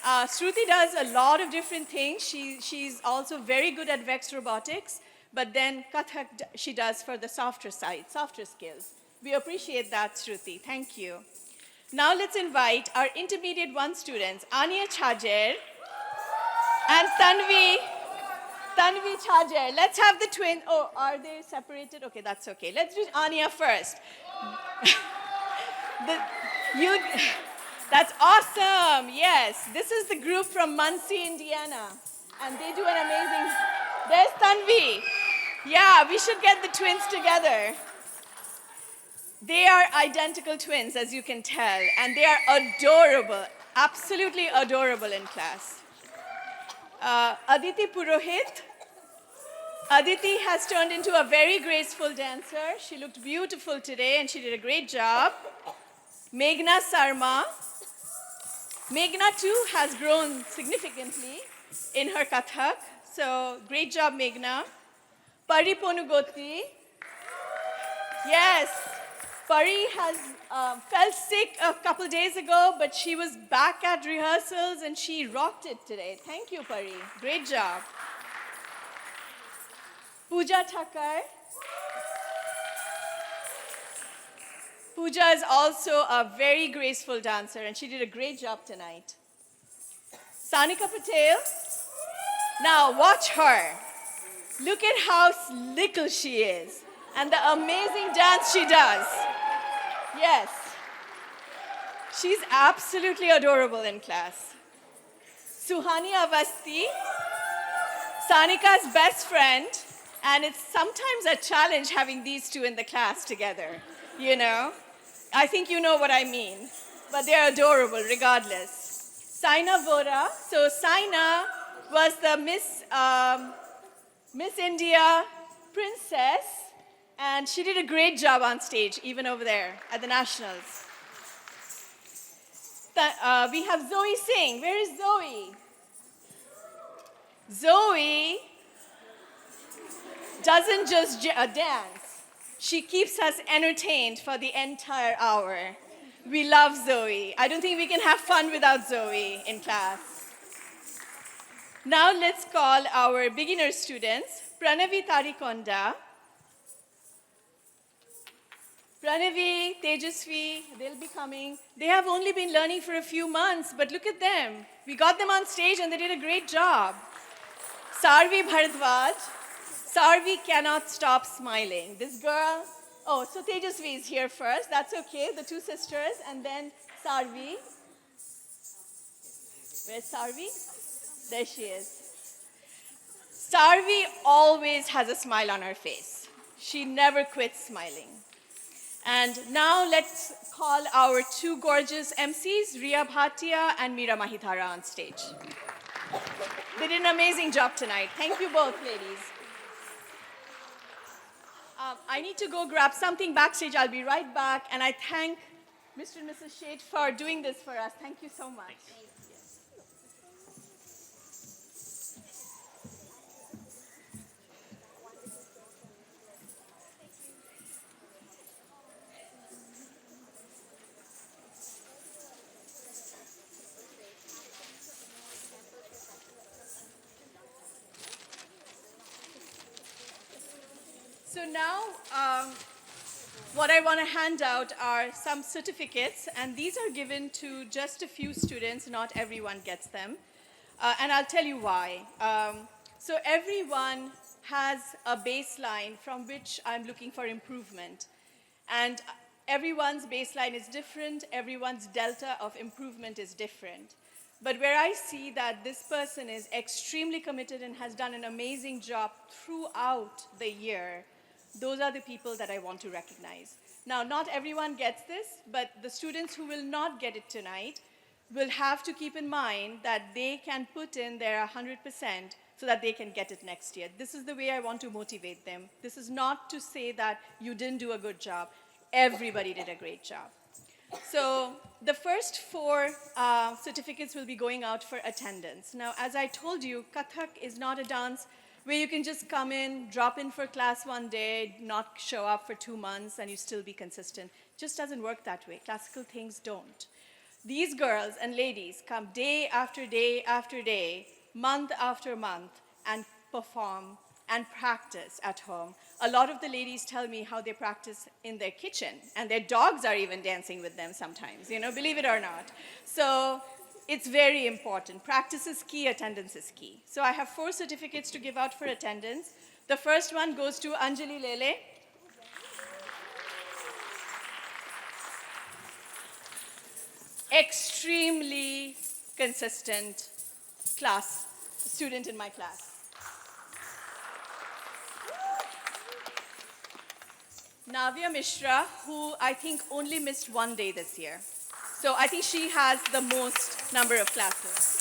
Shruti does a lot of different things. She's also very good at Vex robotics, but then Kathak she does for the softer side, softer skills. We appreciate that, Shruti. Thank you. Now let's invite our intermediate 1 students, Ania Chajer and Tanvi Chajer. Let's have the twin. Oh, are they separated? Okay, that's okay. Let's do Ania first. That's awesome. Yes, this is the group from Muncie, Indiana, and they do an amazing. There's Tanvi. Yeah, we should get the twins together. They are identical twins, as you can tell, and they are adorable, absolutely adorable in class. Aditi Purohit. Aditi has turned into a very graceful dancer. She looked beautiful today, and she did a great job. Meghna Sarma. Meghna too has grown significantly in her Kathak. So great job, Meghna. Pari Ponugoti. Yes, Pari has fell sick a couple days ago, but she was back at rehearsals and she rocked it today. Thank you, Pari. Great job. Pooja Thakkar. Pooja is also a very graceful dancer, and she did a great job tonight. Sanika Patel. Now watch her. Look at how little she is, and the amazing dance she does. Yes. She's absolutely adorable in class. Suhani Avasti, Sanika's best friend, and it's sometimes a challenge having these two in the class together, I think you know what I mean, but they're adorable regardless. Saina Vora. So Saina was the Miss India princess, and she did a great job on stage, even over there at the Nationals. We have Zoe Singh. Where is Zoe? Zoe doesn't just dance. She keeps us entertained for the entire hour. We love Zoe. I don't think we can have fun without Zoe in class. Now let's call our beginner students, Pranavi Tarikonda, Pranavi, Tejasvi, they'll be coming. They have only been learning for a few months, but look at them. We got them on stage and they did a great job. Sarvi Bharadwaj. Sarvi cannot stop smiling. This girl, oh, so Tejasvi is here first. That's okay, the two sisters, and then Sarvi. Where's Sarvi? There she is. Sarvi always has a smile on her face. She never quits smiling. And now let's call our two gorgeous MCs, Riya Bhatia and Meera Mahithara, on stage. They did an amazing job tonight. Thank you both, ladies. I need to go grab something backstage. I'll be right back. And I thank Mr. and Mrs. Shade for doing this for us. Thank you so much. So now, what I want to hand out are some certificates, and these are given to just a few students. Not everyone gets them, and I'll tell you why. So everyone has a baseline from which I'm looking for improvement, and everyone's baseline is different. Everyone's delta of improvement is different. But where I see that this person is extremely committed and has done an amazing job throughout the year, those are the people that I want to recognize. Now, not everyone gets this, but the students who will not get it tonight will have to keep in mind that they can put in their 100% so that they can get it next year. This is the way I want to motivate them. This is not to say that you didn't do a good job. Everybody did a great job. So the first four certificates will be going out for attendance. Now, as I told you, Kathak is not a dance where you can just come in, drop in for class one day, not show up for 2 months, and you still be consistent. It just doesn't work that way. Classical things don't. These girls and ladies come day after day after day, month after month, and perform and practice at home. A lot of the ladies tell me how they practice in their kitchen, and their dogs are even dancing with them sometimes, believe it or not. So it's very important. Practice is key, attendance is key. So I have 4 certificates to give out for attendance. The first one goes to Anjali Lele. Extremely consistent student in my class. Navya Mishra, who I think only missed 1 day this year. So I think she has the most number of classes.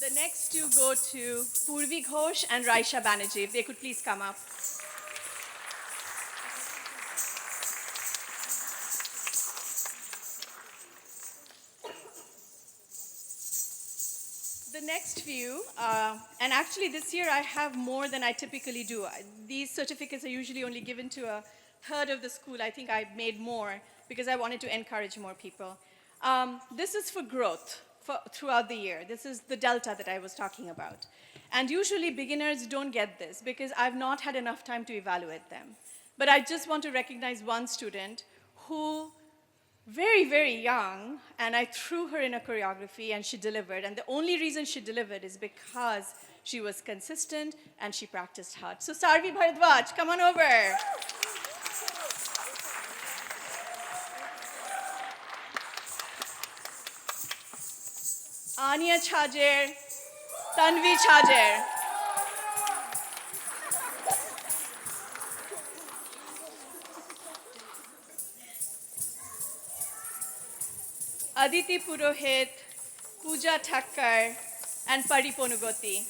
The next two go to Purvi Ghosh and Raisha Banerjee. If they could please come up. The next few, and actually this year I have more than I typically do. These certificates are usually only given to a third of the school. I think I made more because I wanted to encourage more people. This is for growth throughout the year. This is the delta that I was talking about. And usually beginners don't get this because I've not had enough time to evaluate them. But I just want to recognize one student who, very, very young, and I threw her in a choreography and she delivered. And the only reason she delivered is because she was consistent and she practiced hard. So Sarvi Bharadwaj, come on over. Anya Chajer, Tanvi Chajer. Aditi Purohit, Pooja Thakkar, and Pari Ponugoti.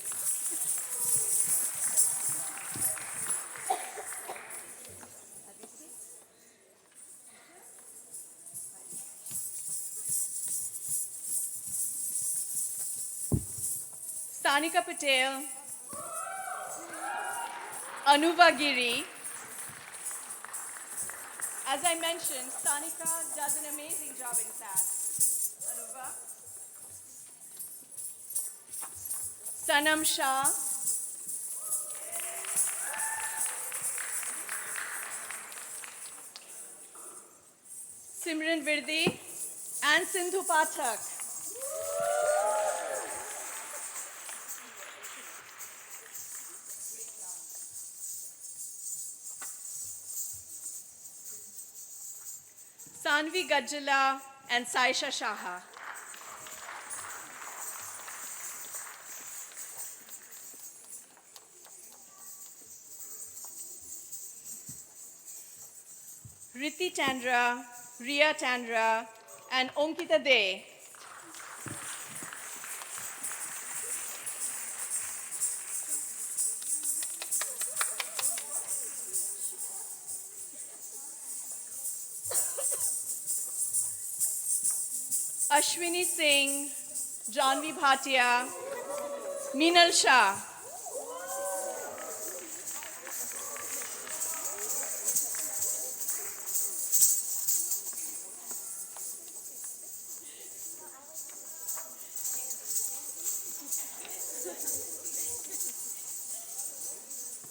Sanika Patel, Anuva Giri, As I mentioned, Sanika does an amazing job in class. Anuva. Sanam Shah. Simran Virdi and Sindhu Pathak. Sanvi Gajjala and Saisha Shaha. Riti Tandra, Ria Tandra, and Onkita De. Ashwini Singh, Janvi Bhatia, Meenal Shah.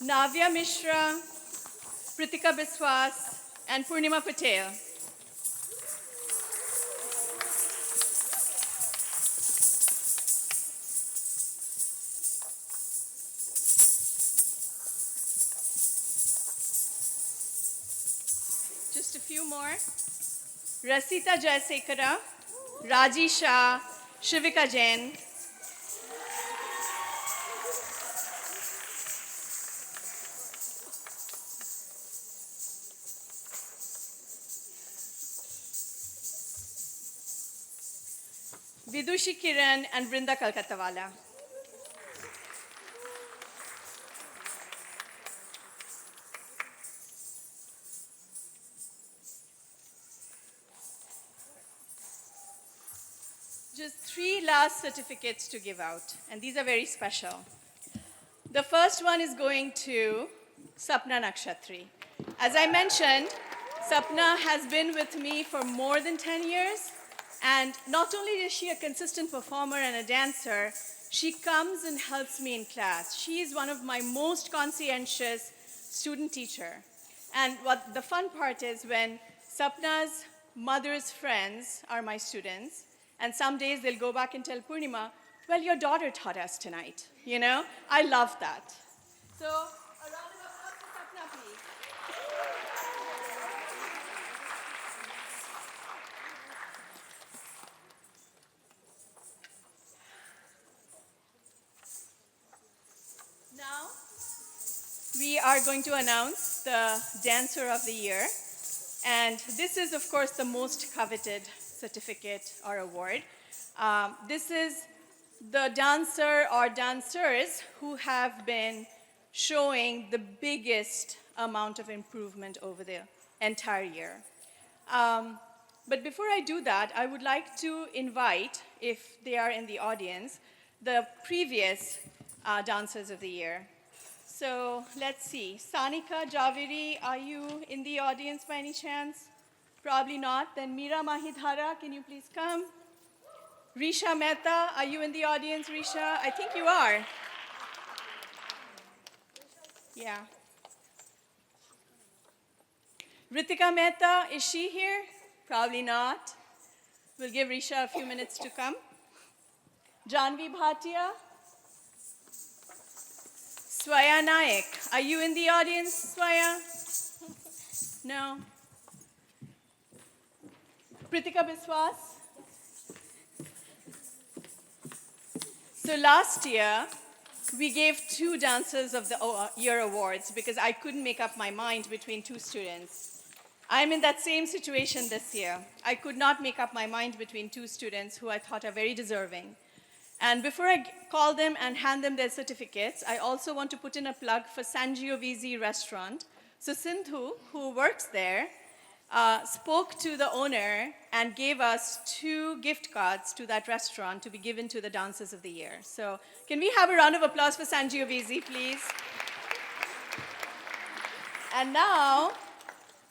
Navya Mishra, Pritika Biswas, and Purnima Patel. Just a few more. Rasita Jayasekara, Raji Shah, Shivika Jain. Vidushi Kiran and Brinda Kalkattawala. Just 3 last certificates to give out, and these are very special. The first one is going to Sapna Nakshatri. As I mentioned, Sapna has been with me for more than 10 years, and not only is she a consistent performer and a dancer, she comes and helps me in class. She is one of my most conscientious student teacher. And what the fun part is when Sapna's mother's friends are my students, and some days they'll go back and tell Purnima, well, your daughter taught us tonight, you know? I love that. So, a round of applause for Sapna, please. Now, we are going to announce the Dancer of the Year. And this is, of course, the most coveted certificate or award. This is the dancer or dancers who have been showing the biggest amount of improvement over the entire year. But before I do that, I would like to invite, if they are in the audience, the previous dancers of the year. So let's see. Sanika Javeri, are you in the audience by any chance? Probably not. Then Meera Mahidhara, can you please come? Risha Mehta, are you in the audience, Risha? I think you are. Yeah. Ritika Mehta, is she here? Probably not. We'll give Risha a few minutes to come. Janvi Bhatia. Swaya Naik, are you in the audience, Swaya? No. Pritika Biswas. So last year, we gave 2 Dancers of the Year awards because I couldn't make up my mind between 2 students. I'm in that same situation this year. I could not make up my mind between 2 students who I thought are very deserving. And before I call them and hand them their certificates, I also want to put in a plug for Sangiovese restaurant. So Sindhu, who works there, spoke to the owner and gave us 2 gift cards to that restaurant to be given to the Dancers of the Year. So can we have a round of applause for Sangiovese, please? And now,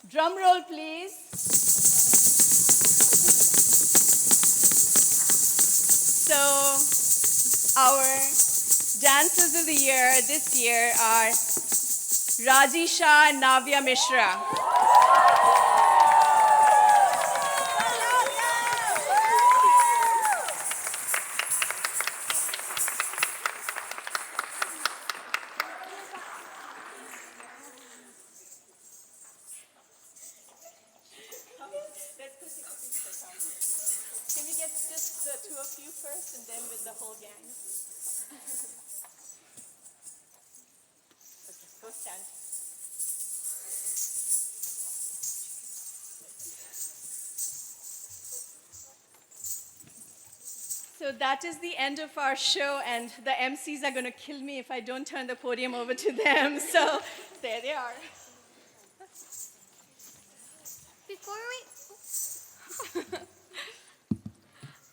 Drum roll, please. So, our dancers of the year this year are Rajisha and Navya Mishra. Can we get just the two of you first and then with the whole gang? Okay, go stand. So that is the end of our show, and the MCs are going to kill me if I don't turn the podium over to them. So there they are.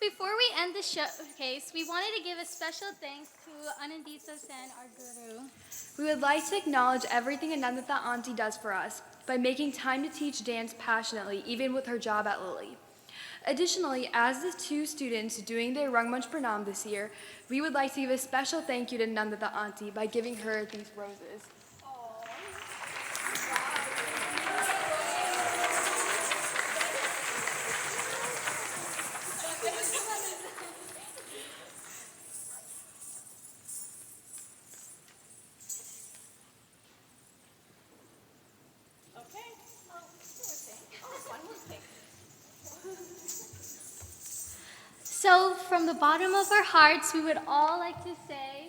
Before we end the showcase, we wanted to give a special thanks to Anandita Sen, our guru. We would like to acknowledge everything Anandita Auntie does for us by making time to teach dance passionately, even with her job at Lilly. Additionally, as the two students doing their Rangmanch Pranam this year, we would like to give a special thank you to Nandita Auntie by giving her these roses. So, from the bottom of our hearts, we would all like to say,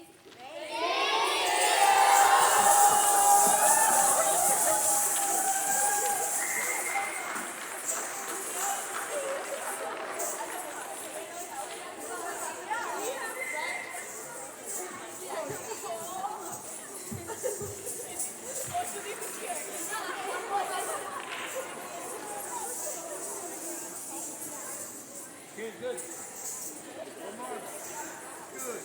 Good. One more. Good.